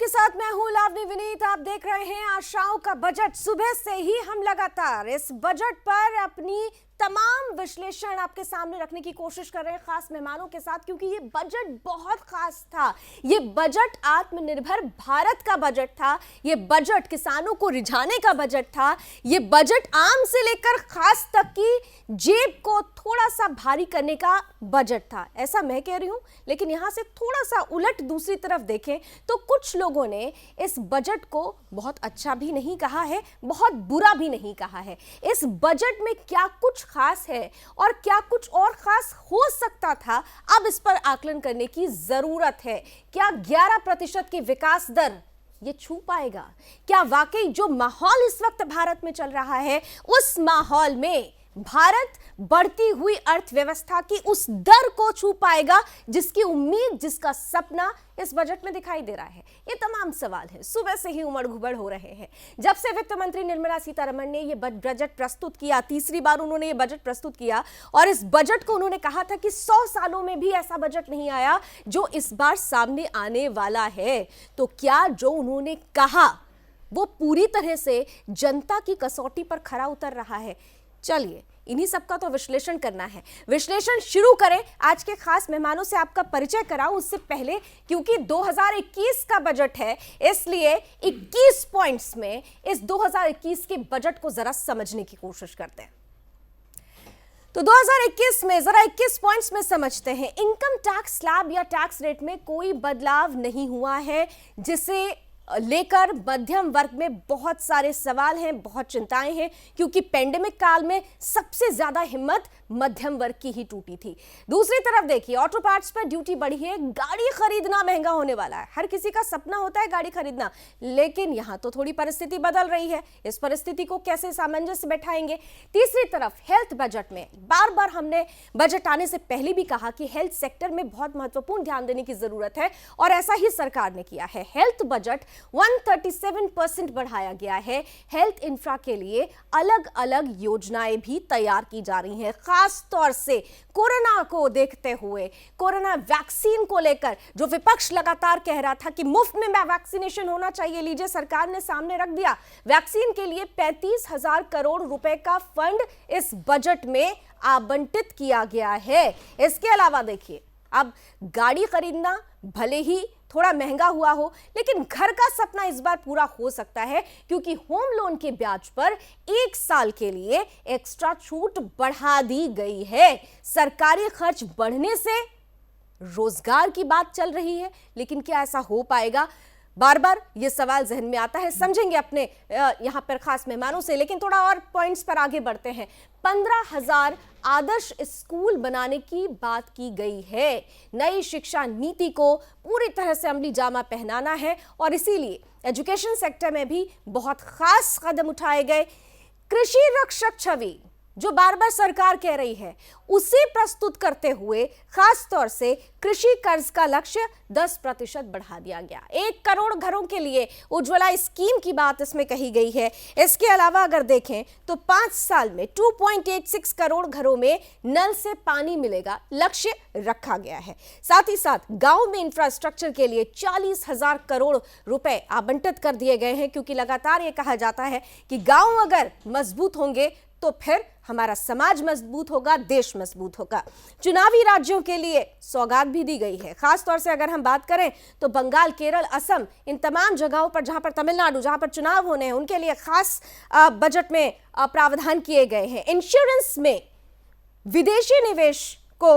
आपके साथ मैं हूं लावनी विनीत। आप देख रहे हैं आशाओं का बजट। सुबह से ही हम लगातार इस बजट पर अपनी तमाम विश्लेषण आपके सामने रखने की कोशिश कर रहे हैं, खास मेहमानों के साथ, क्योंकि ये बजट बहुत खास था। ये बजट आत्मनिर्भर भारत का बजट था। ये बजट किसानों को रिझाने का बजट था। ये बजट आम से लेकर खास तक की जेब को थोड़ा सा भारी करने का बजट था, ऐसा मैं कह रही हूं। लेकिन यहां से थोड़ा सा उलट दूसरी तरफ देखें तो कुछ लोगों ने इस बजट को बहुत अच्छा भी नहीं कहा है, बहुत बुरा भी नहीं कहा है। इस बजट में क्या कुछ खास है और क्या कुछ और खास हो सकता था, अब इस पर आकलन करने की जरूरत है। क्या 11% की विकास दर ये छू पाएगा? क्या वाकई जो माहौल इस वक्त भारत में चल रहा है, उस माहौल में भारत बढ़ती हुई अर्थव्यवस्था की उस दर को छू पाएगा जिसकी उम्मीद, जिसका सपना इस बजट में दिखाई दे रहा है? ये तमाम सवाल हैं, सुबह से ही उमड़ घुमड़ हो रहे हैं। जब से वित्त मंत्री निर्मला सीतारमण ने ये बजट प्रस्तुत किया, तीसरी बार उन्होंने ये बजट प्रस्तुत किया, और इस बजट को उन्होंने कहा था कि 100 सालों में भी ऐसा बजट नहीं आया जो इस बार सामने आने वाला है। तो क्या जो उन्होंने कहा वो पूरी तरह से जनता की कसौटी पर खरा उतर रहा है? चलिए इन्हीं सबका तो विश्लेषण करना है। विश्लेषण शुरू करें। आज के खास मेहमानों से आपका परिचय कराऊं उससे पहले, क्योंकि 2021 का बजट है, इसलिए 21 पॉइंट्स में इस 2021 के बजट को जरा समझने की कोशिश करते हैं। तो 2021 में जरा 21 पॉइंट्स में समझते हैं। इनकम टैक्स स्लैब या टैक्स रेट में कोई बदलाव नहीं हुआ है, जिसे लेकर मध्यम वर्ग में बहुत सारे सवाल हैं, बहुत चिंताएं हैं, क्योंकि पेंडेमिक काल में सबसे ज्यादा हिम्मत मध्यम वर्ग की ही टूटी थी। दूसरी तरफ देखिए, ऑटो पार्ट्स पर ड्यूटी बढ़ी है, गाड़ी खरीदना महंगा होने वाला है। हर किसी का सपना होता है गाड़ी खरीदना, लेकिन यहां तो थोड़ी परिस्थिति बदल रही है। इस परिस्थिति को कैसे सामंजस्य बैठाएंगे? तीसरी तरफ हेल्थ बजट में बार बार हमने बजट आने से पहले भी कहा कि हेल्थ सेक्टर में बहुत महत्वपूर्ण ध्यान देने की जरूरत है, और ऐसा ही सरकार ने किया है। हेल्थ बजट 137% बढ़ाया गया है। हेल्थ इंफ्रा के लिए अलग अलग योजनाएं भी तैयार की जा रही हैं, खास तौर से कोरोना को देखते हुए। कोरोना वैक्सीन को लेकर जो विपक्ष लगातार कह रहा था कि मुफ्त में वैक्सीनेशन होना चाहिए, लीजिए सरकार ने सामने रख दिया। वैक्सीन के लिए 35,000 करोड़ रुपए का फंड इस बजट में आवंटित किया गया है। इसके अलावा देखिए, अब गाड़ी खरीदना भले ही थोड़ा महंगा हुआ हो, लेकिन घर का सपना इस बार पूरा हो सकता है, क्योंकि होम लोन के ब्याज पर 1 साल के लिए एक्स्ट्रा छूट बढ़ा दी गई है। सरकारी खर्च बढ़ने से रोजगार की बात चल रही है, लेकिन क्या ऐसा हो पाएगा? बार बार ये सवाल जहन में आता है। समझेंगे अपने यहां पर खास मेहमानों से, लेकिन थोड़ा और पॉइंट्स पर आगे बढ़ते हैं। 15,000 आदर्श स्कूल बनाने की बात की गई है। नई शिक्षा नीति को पूरी तरह से अमली जामा पहनाना है, और इसीलिए एजुकेशन सेक्टर में भी बहुत खास कदम उठाए गए। कृषि रक्षक छवि जो बार बार सरकार कह रही है, उसे प्रस्तुत करते हुए खास तौर से कृषि कर्ज का लक्ष्य 10% बढ़ा दिया गया। 1 करोड़ घरों के लिए उज्ज्वला स्कीम की बात इसमें कही गई है। इसके अलावा अगर देखें तो 5 साल में 2.86 करोड़ घरों में नल से पानी मिलेगा, लक्ष्य रखा गया है। साथ ही साथ गांव में इंफ्रास्ट्रक्चर के लिए 40,000 करोड़ रुपए आवंटित कर दिए गए हैं, क्योंकि लगातार यह कहा जाता है कि गांव अगर मजबूत होंगे तो फिर हमारा समाज मजबूत होगा, देश मजबूत होगा। चुनावी राज्यों के लिए सौगात भी दी गई है। खास तौर से अगर हम बात करें तो बंगाल, केरल, असम, इन तमाम जगहों पर, जहां पर तमिलनाडु, जहां पर चुनाव होने हैं, उनके लिए खास बजट में प्रावधान किए गए हैं। इंश्योरेंस में विदेशी निवेश को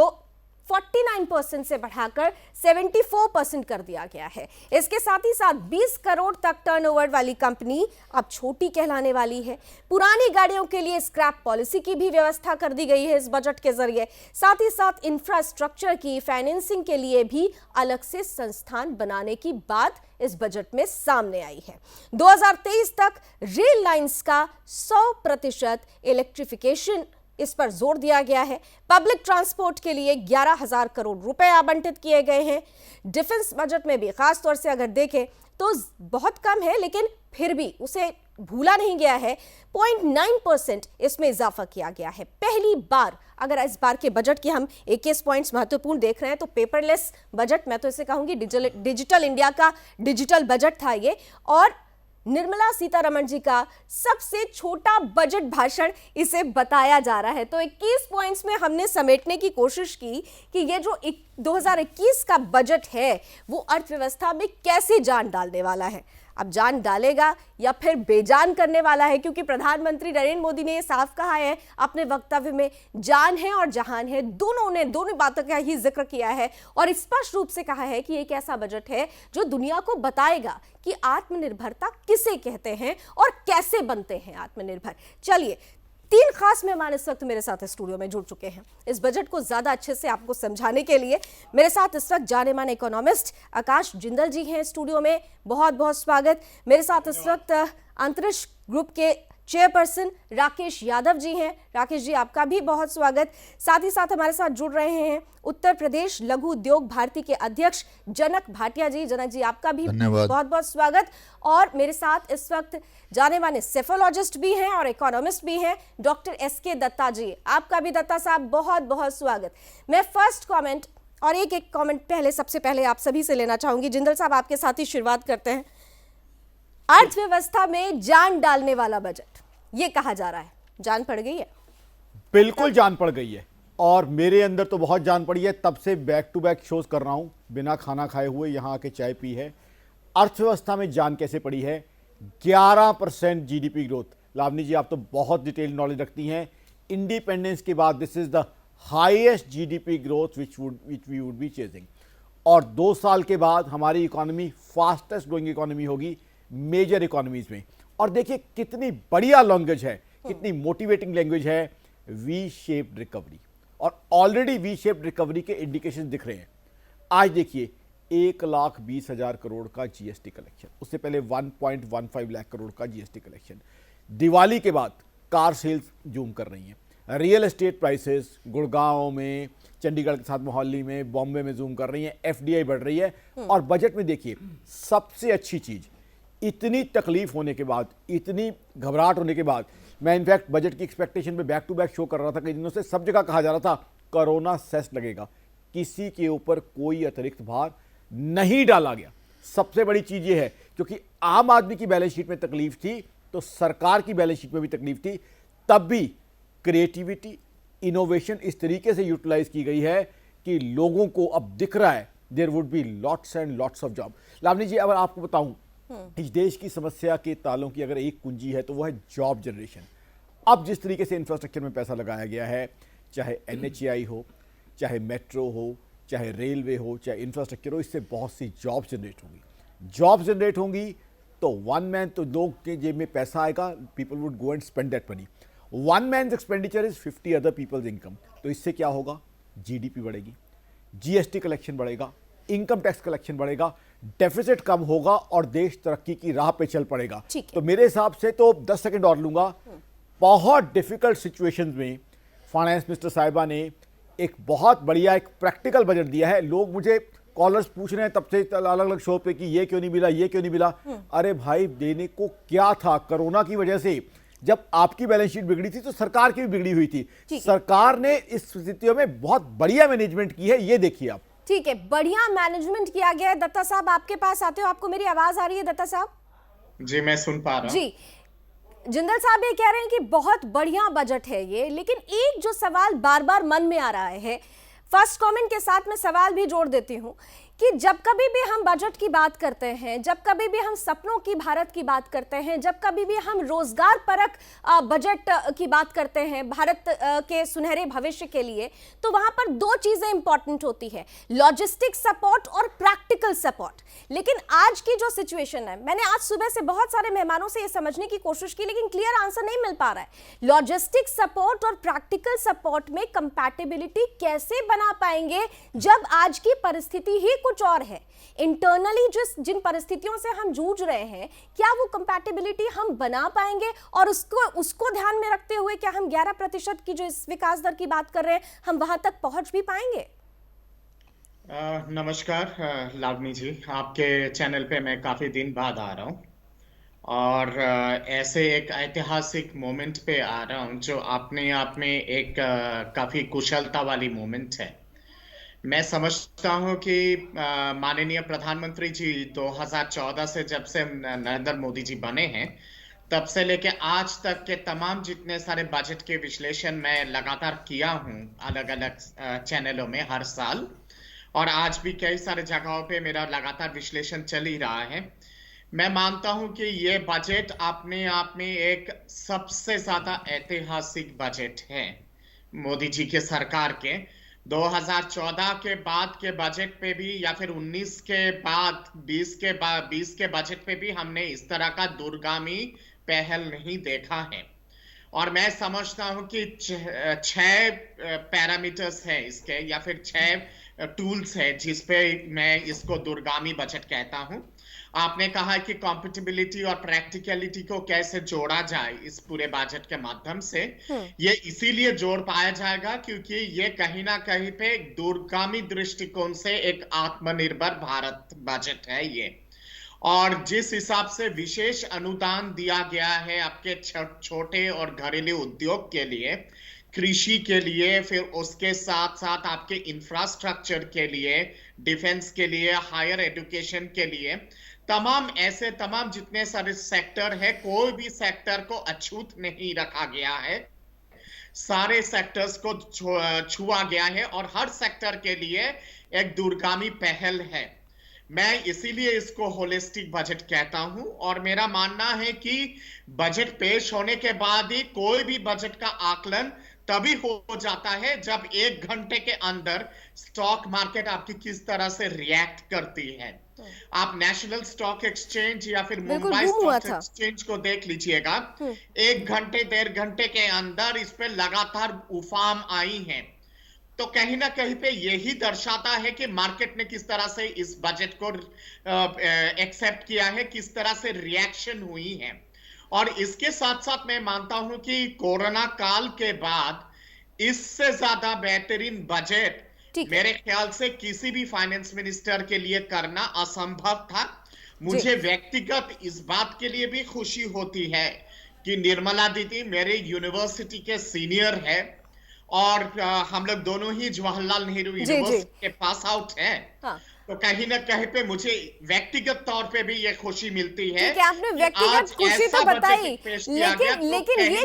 49% से बढ़ाकर 74% कर दिया गया है। इसके साथ ही साथ 20 करोड़ तक टर्नओवर वाली कंपनी अब छोटी कहलाने वाली है। पुरानी गाड़ियों के लिए स्क्रैप पॉलिसी की भी व्यवस्था कर दी गई है इस बजट के जरिए। साथ ही साथ इंफ्रास्ट्रक्चर की फाइनेंसिंग के लिए भी अलग से संस्थान बनाने की बात इस बजट में सामने आई है। 2023 तक रेल लाइंस का 100% इलेक्ट्रिफिकेशन, इस पर जोर दिया गया है। पब्लिक ट्रांसपोर्ट के लिए 11,000 करोड़ रुपए आवंटित किए गए हैं। डिफेंस बजट में भी खास तौर से अगर देखें तो बहुत कम है, लेकिन फिर भी उसे भूला नहीं गया है। 0.9% इसमें इजाफा किया गया है। पहली बार अगर इस बार के बजट की हम 21 पॉइंट्स महत्वपूर्ण देख रहे हैं तो पेपरलेस बजट, मैं तो इसे कहूंगी डिजिटल इंडिया का डिजिटल बजट था ये, और निर्मला सीतारमण जी का सबसे छोटा बजट भाषण इसे बताया जा रहा है। तो 21 पॉइंट्स में हमने समेटने की कोशिश की कि ये जो 2021 का बजट है वो अर्थव्यवस्था में कैसे जान डालने वाला है। अब जान डालेगा या फिर बेजान करने वाला है, क्योंकि प्रधानमंत्री नरेंद्र मोदी ने यह साफ कहा है अपने वक्तव्य में, जान है और जहान है, दोनों बातों का ही जिक्र किया है और स्पष्ट रूप से कहा है कि एक ऐसा बजट है जो दुनिया को बताएगा कि आत्मनिर्भरता किसे कहते हैं और कैसे बनते हैं आत्मनिर्भर। चलिए, 3 खास मेहमान इस वक्त मेरे साथ स्टूडियो में जुड़ चुके हैं इस बजट को ज्यादा अच्छे से आपको समझाने के लिए। मेरे साथ इस वक्त जाने माने इकोनॉमिस्ट आकाश जिंदल जी हैं स्टूडियो में, बहुत बहुत स्वागत। मेरे साथ इस वक्त अंतरिक्ष ग्रुप के चेयरपर्सन राकेश यादव जी हैं। राकेश जी, आपका भी बहुत स्वागत। साथ ही साथ हमारे साथ जुड़ रहे हैं उत्तर प्रदेश लघु उद्योग भारती के अध्यक्ष जनक भाटिया जी। जनक जी, आपका भी बहुत बहुत स्वागत। और मेरे साथ इस वक्त जाने माने सेफोलॉजिस्ट भी हैं और इकोनॉमिस्ट भी हैं डॉक्टर SK दत्ता जी। आपका भी दत्ता साहब बहुत बहुत स्वागत। मैं फर्स्ट कमेंट और एक कमेंट सबसे पहले आप सभी से लेना चाहूंगी। जिंदल साहब, आपके साथ ही शुरुआत करते हैं। अर्थव्यवस्था में जान डालने वाला बजट ये कहा जा रहा है, जान पड़ गई है? बिल्कुल जान पड़ गई है, और मेरे अंदर तो बहुत जान पड़ी है। तब से बैक टू बैक शोज कर रहा हूं, बिना खाना खाए हुए यहां आके चाय पी है। अर्थव्यवस्था में जान कैसे पड़ी है? 11% जीडीपी ग्रोथ। लावनी जी, आप तो बहुत डिटेल नॉलेज रखती हैं। इंडिपेंडेंस के बाद this is the highest GDP growth which we would be chasing, और 2 साल के बाद हमारी इकोनॉमी फास्टेस्ट ग्रोइंग इकोनॉमी होगी मेजर इकोनॉमीज में। और देखिए कितनी बढ़िया लैंग्वेज है, कितनी मोटिवेटिंग लैंग्वेज है, वी शेप्ड रिकवरी। और ऑलरेडी वी शेप्ड रिकवरी के इंडिकेशन दिख रहे हैं। आज देखिए 1,20,000 करोड़ का जीएसटी कलेक्शन, उससे पहले 1.15 लाख करोड़ का जीएसटी कलेक्शन। दिवाली के बाद कार सेल्स जूम कर रही हैं। रियल एस्टेट प्राइसेस गुड़गांव में, चंडीगढ़ के साथ मोहाली में, बॉम्बे में जूम कर रही हैं। एफडीआई बढ़ रही है। और बजट में देखिए सबसे अच्छी चीज, इतनी तकलीफ होने के बाद, इतनी घबराहट होने के बाद, मैं इनफैक्ट बजट की एक्सपेक्टेशन पे बैक टू बैक शो कर रहा था कई दिनों से, सब जगह कहा जा रहा था कोरोना सेस लगेगा, किसी के ऊपर कोई अतिरिक्त भार नहीं डाला गया। सबसे बड़ी चीज ये है, क्योंकि आम आदमी की बैलेंस शीट में तकलीफ थी तो सरकार की बैलेंस शीट में भी तकलीफ थी, तब भी क्रिएटिविटी, इनोवेशन इस तरीके से यूटिलाइज की गई है कि लोगों को अब दिख रहा है there would be lots and lots of job. Lavani ji, अगर आपको बताऊं, इस देश की समस्या के तालों की अगर एक कुंजी है तो वो है जॉब जनरेशन। अब जिस तरीके से इंफ्रास्ट्रक्चर में पैसा लगाया गया है, चाहे NHAI हो, चाहे मेट्रो हो, चाहे रेलवे हो, चाहे इंफ्रास्ट्रक्चर हो, इससे बहुत सी जॉब जनरेट होंगी। जॉब जनरेट होंगी तो वन मैन, तो लोग के जेब में पैसा आएगा, people would go and spend that money. One man expenditure is 50 other people's income. तो इससे क्या होगा? जीडीपी बढ़ेगी, जीएसटी कलेक्शन बढ़ेगा, इनकम टैक्स कलेक्शन बढ़ेगा, डेफिसिट कम होगा और देश तरक्की की राह पे चल पड़ेगा। तो मेरे हिसाब से तो 10 सेकंड और लूंगा। बहुत डिफिकल्ट सिचुएशंस में फाइनेंस मिनिस्टर साहिबा ने एक बहुत बढ़िया एक प्रैक्टिकल बजट दिया है। लोग मुझे कॉलर्स पूछ रहे हैं तब से अलग अलग शो पे कि ये क्यों नहीं मिला, ये क्यों नहीं मिला। अरे भाई, देने को क्या था? कोरोना की वजह से जब आपकी बैलेंस शीट बिगड़ी थी तो सरकार की भी बिगड़ी हुई थी। सरकार ने इस स्थितियों में बहुत बढ़िया मैनेजमेंट की है, ये देखिए आप। ठीक है, बढ़िया मैनेजमेंट किया गया है। दत्ता साहब, आपके पास आते हो, आपको मेरी आवाज आ रही है? दत्ता साहब जी, मैं सुन पा रहा हूं। जी, जिंदल साहब ये कह रहे हैं कि बहुत बढ़िया बजट है ये, लेकिन एक जो सवाल बार बार मन में आ रहा है, फर्स्ट कमेंट के साथ मैं सवाल भी जोड़ देती हूं कि जब कभी भी हम बजट की बात करते हैं, जब कभी भी हम सपनों की भारत की बात करते हैं, जब कभी भी हम रोजगार परक बजट की बात करते हैं भारत के सुनहरे भविष्य के लिए, तो वहां पर 2 चीजें इंपॉर्टेंट होती है, लॉजिस्टिक सपोर्ट और प्रैक्टिकल सपोर्ट। लेकिन आज की जो सिचुएशन है, मैंने आज सुबह से बहुत सारे मेहमानों से ये समझने की कोशिश की, लेकिन क्लियर आंसर नहीं मिल पा रहा है। लॉजिस्टिक सपोर्ट और प्रैक्टिकल सपोर्ट में कंपैटिबिलिटी कैसे बना पाएंगे जब आज की परिस्थिति ही कुछ और है? इंटरनली जिन परिस्थितियों से हम जूझ रहे हैं, क्या वो कंपैटिबिलिटी हम बना पाएंगे? और उसको ध्यान में रखते हुए क्या हम 11% की जो इस विकास दर की बात कर रहे हैं, हम वहां तक पहुंच भी पाएंगे? नमस्कार लावनी जी, आपके चैनल पे मैं काफी दिन बाद आ रहा हूँ और ऐसे एक ऐतिहासिक मोमेंट पे आ रहा हूँ जो अपने आप में एक काफी कुशलता वाली मोमेंट है। मैं समझता हूँ कि माननीय प्रधानमंत्री जी 2014 से जब से नरेंद्र मोदी जी बने हैं, तब से लेके आज तक के तमाम जितने सारे बजट के विश्लेषण मैं लगातार किया हूँ अलग अलग चैनलों में हर साल, और आज भी कई सारे जगहों पे मेरा लगातार विश्लेषण चल ही रहा है। मैं मानता हूं कि ये बजट अपने आप में एक सबसे ज्यादा ऐतिहासिक बजट है मोदी जी के सरकार के। 2014 के बाद के बजट पे भी या फिर 19 के बाद 20 के बजट पे भी हमने इस तरह का दूरगामी पहल नहीं देखा है। और मैं समझता हूं कि छह पैरामीटर्स है इसके, या फिर छह टूल्स है जिसपे मैं इसको दूरगामी बजट कहता हूं। आपने कहा कि कॉम्पिटिबिलिटी और प्रैक्टिकलिटी को कैसे जोड़ा जाए इस पूरे बजट के माध्यम से। ये इसीलिए जोड़ पाया जाएगा क्योंकि ये कहीं ना कहीं पे दूरगामी दृष्टिकोण से एक आत्मनिर्भर भारत बजट है ये। और जिस हिसाब से विशेष अनुदान दिया गया है आपके छोटे और घरेलू उद्योग के लिए, कृषि के लिए, फिर उसके साथ साथ आपके इंफ्रास्ट्रक्चर के लिए, डिफेंस के लिए, हायर एजुकेशन के लिए, तमाम जितने सारे सेक्टर है, कोई भी सेक्टर को अछूत नहीं रखा गया है। सारे सेक्टर्स को छुआ गया है और हर सेक्टर के लिए एक दूरगामी पहल है। मैं इसीलिए इसको होलिस्टिक बजट कहता हूं। और मेरा मानना है कि बजट पेश होने के बाद ही कोई भी बजट का आकलन तभी हो जाता है जब 1 घंटे के अंदर स्टॉक मार्केट आपकी किस तरह से रिएक्ट करती है। आप नेशनल स्टॉक एक्सचेंज या फिर मुंबई स्टॉक एक्सचेंज को देख लीजिएगा, 1 घंटे 1.5 घंटे के अंदर इस पे लगातार उफान आई है। तो कहीं ना कहीं पे यही दर्शाता है कि मार्केट ने किस तरह से इस बजट को एक्सेप्ट किया है, किस तरह से रिएक्शन हुई है। और इसके साथ साथ मैं मानता हूं कि कोरोना काल के बाद इससे ज्यादा बेहतरीन बजट मेरे ख्याल से किसी भी फाइनेंस मिनिस्टर के लिए करना असंभव था। मुझे व्यक्तिगत इस बात के लिए भी खुशी होती है कि निर्मला दीदी मेरे यूनिवर्सिटी के सीनियर है और हम लोग दोनों ही जवाहरलाल नेहरू यूनिवर्सिटी के पास आउट हैं। हाँ। तो कहीं ना कहीं पे मुझे व्यक्तिगत तौर पे भी ये खुशी मिलती है। आपने व्यक्तिगत खुशी तो बताई, लेकिन ये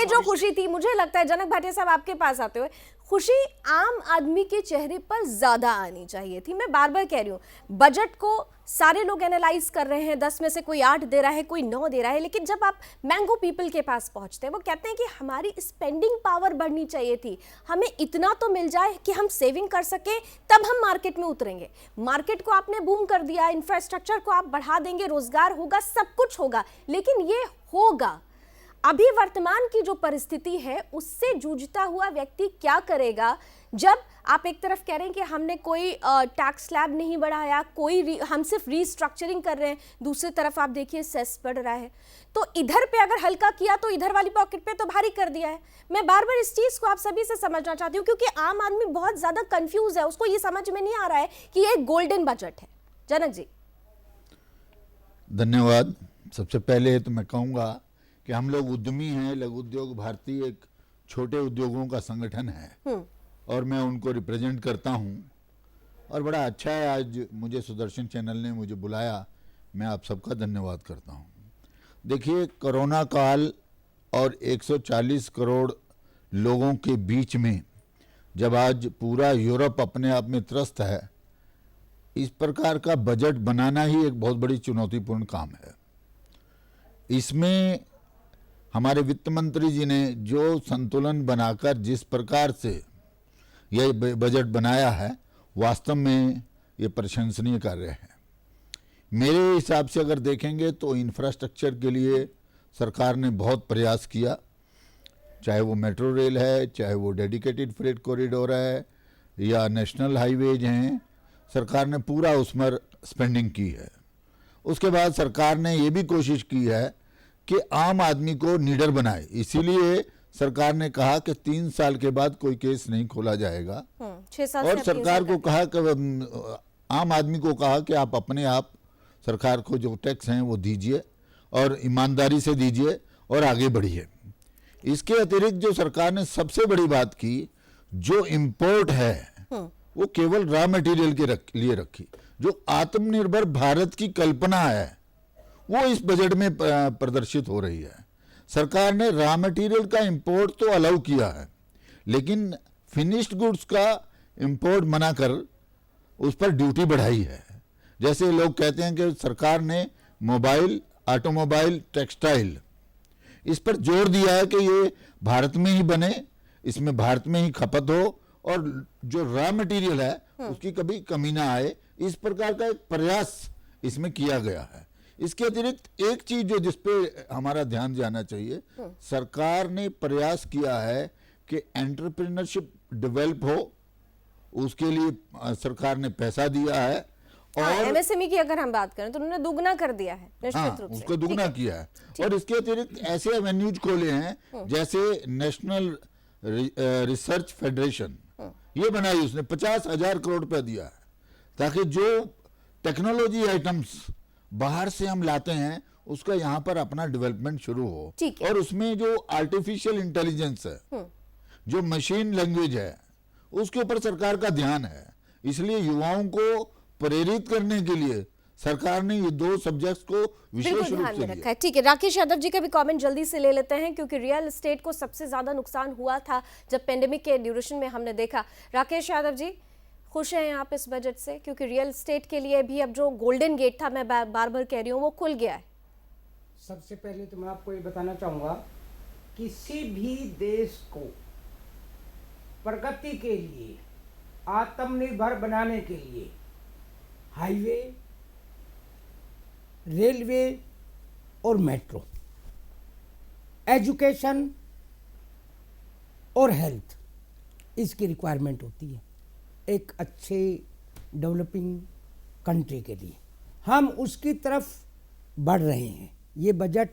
जो खुशी थी मुझे लगता है जनक भाटिया साहब आपके पास आते हुए खुशी आम आदमी के चेहरे पर ज्यादा आनी चाहिए थी। मैं बार बार कह रही हूँ, बजट को सारे लोग एनालाइज कर रहे हैं, 10 में से कोई 8 दे रहा है, कोई 9 दे रहा है, लेकिन जब आप मैंगो पीपल के पास पहुंचते हैं वो कहते हैं कि हमारी स्पेंडिंग पावर बढ़नी चाहिए थी, हमें इतना तो मिल जाए कि हम सेविंग कर सके, तब हम मार्केट में उतरेंगे। मार्केट को आपने बूम कर दिया, इंफ्रास्ट्रक्चर को आप बढ़ा देंगे, रोजगार होगा, सब कुछ होगा, लेकिन ये होगा अभी वर्तमान की जो परिस्थिति है उससे जूझता हुआ व्यक्ति क्या करेगा? जब आप एक तरफ कह रहे हैं कि हमने कोई टैक्स स्लैब नहीं बढ़ाया, हम सिर्फ रीस्ट्रक्चरिंग कर रहे हैं, दूसरी तरफ आप देखिए सेस बढ़ रहा है, तो इधर पे अगर हल्का किया तो इधर वाली पॉकेट पे तो भारी कर दिया है। मैं बार बार इस चीज को आप सभी से समझना चाहती हूँ क्योंकि आम आदमी बहुत ज्यादा कंफ्यूज है, उसको ये समझ में नहीं आ रहा है कि ये एक गोल्डन बजट है। जनक जी धन्यवाद। सबसे पहले तो मैं कहूँगा कि हम लोग उद्यमी हैं, लघु उद्योग भारती एक छोटे उद्योगों का संगठन है और मैं उनको रिप्रेजेंट करता हूं। और बड़ा अच्छा है आज मुझे सुदर्शन चैनल ने मुझे बुलाया, मैं आप सबका धन्यवाद करता हूं। देखिए, कोरोना काल और 140 करोड़ लोगों के बीच में जब आज पूरा यूरोप अपने आप में त्रस्त है, इस प्रकार का बजट बनाना ही एक बहुत बड़ी चुनौतीपूर्ण काम है। इसमें हमारे वित्त मंत्री जी ने जो संतुलन बनाकर जिस प्रकार से यह बजट बनाया है, वास्तव में ये प्रशंसनीय कार्य है। मेरे हिसाब से अगर देखेंगे तो इंफ्रास्ट्रक्चर के लिए सरकार ने बहुत प्रयास किया, चाहे वो मेट्रो रेल है, चाहे वो डेडिकेटेड फ्रेट कॉरिडोर है या नेशनल हाईवेज हैं, सरकार ने पूरा उस पर स्पेंडिंग की है। उसके बाद सरकार ने ये भी कोशिश की है कि आम आदमी को निडर बनाए, इसीलिए सरकार ने कहा कि 3 साल के बाद कोई केस नहीं खोला जाएगा 6 साल से और अपनी सरकार को कहा कि आम आदमी को कहा कि आप अपने आप सरकार को जो टैक्स हैं वो दीजिए और ईमानदारी से दीजिए और आगे बढ़िए। इसके अतिरिक्त जो सरकार ने सबसे बड़ी बात की, जो इंपोर्ट है वो केवल रॉ मटेरियल के लिए रखी। जो आत्मनिर्भर भारत की कल्पना है वो इस बजट में प्रदर्शित हो रही है। सरकार ने रॉ मटेरियल का इंपोर्ट तो अलाउ किया है, लेकिन फिनिश्ड गुड्स का इंपोर्ट मना कर उस पर ड्यूटी बढ़ाई है। जैसे लोग कहते हैं कि सरकार ने मोबाइल, ऑटोमोबाइल, टेक्सटाइल इस पर जोर दिया है कि ये भारत में ही बने, इसमें भारत में ही खपत हो और जो रॉ मटेरियल है उसकी कभी कमी ना आए। इस प्रकार का एक प्रयास इसमें किया गया है। इसके अतिरिक्त एक चीज जो जिस पे हमारा ध्यान जाना चाहिए, सरकार ने प्रयास किया है कि एंटरप्रेन्योरशिप डेवलप हो, उसके लिए सरकार ने पैसा दिया है और एमएसएमई की अगर हम बात करें तो उन्होंने दुगना कर दिया है निश्चित रूप से, उसको दुगना किया है। और इसके अतिरिक्त ऐसे एवेन्यूज खोले हैं जैसे नेशनल रिसर्च फेडरेशन, ये बनाई उसने, 50,000 करोड़ रुपया दिया है ताकि जो टेक्नोलॉजी आइटम्स बाहर से हम लाते हैं उसका यहाँ पर अपना डेवलपमेंट शुरू हो। और उसमें जो आर्टिफिशियल इंटेलिजेंस है, जो मशीन लैंग्वेज है, उसके ऊपर सरकार का ध्यान है। इसलिए युवाओं को प्रेरित करने के लिए सरकार ने ये 2 सब्जेक्ट्स को विशेष रूप से रखा है। ठीक है, राकेश यादव जी का भी कमेंट जल्दी से ले लेते हैं क्योंकि रियल एस्टेट को सबसे ज्यादा नुकसान हुआ था जब पेंडेमिक के ड्यूरेशन में हमने देखा। राकेश यादव जी, खुश हैं आप इस बजट से? क्योंकि रियल एस्टेट के लिए भी अब जो गोल्डन गेट था, मैं बार बार कह रही हूँ, वो खुल गया है। सबसे पहले तो मैं आपको ये बताना चाहूँगा, किसी भी देश को प्रगति के लिए, आत्मनिर्भर बनाने के लिए हाईवे, रेलवे और मेट्रो, एजुकेशन और हेल्थ, इसकी रिक्वायरमेंट होती है एक अच्छे डेवलपिंग कंट्री के लिए। हम उसकी तरफ बढ़ रहे हैं। ये बजट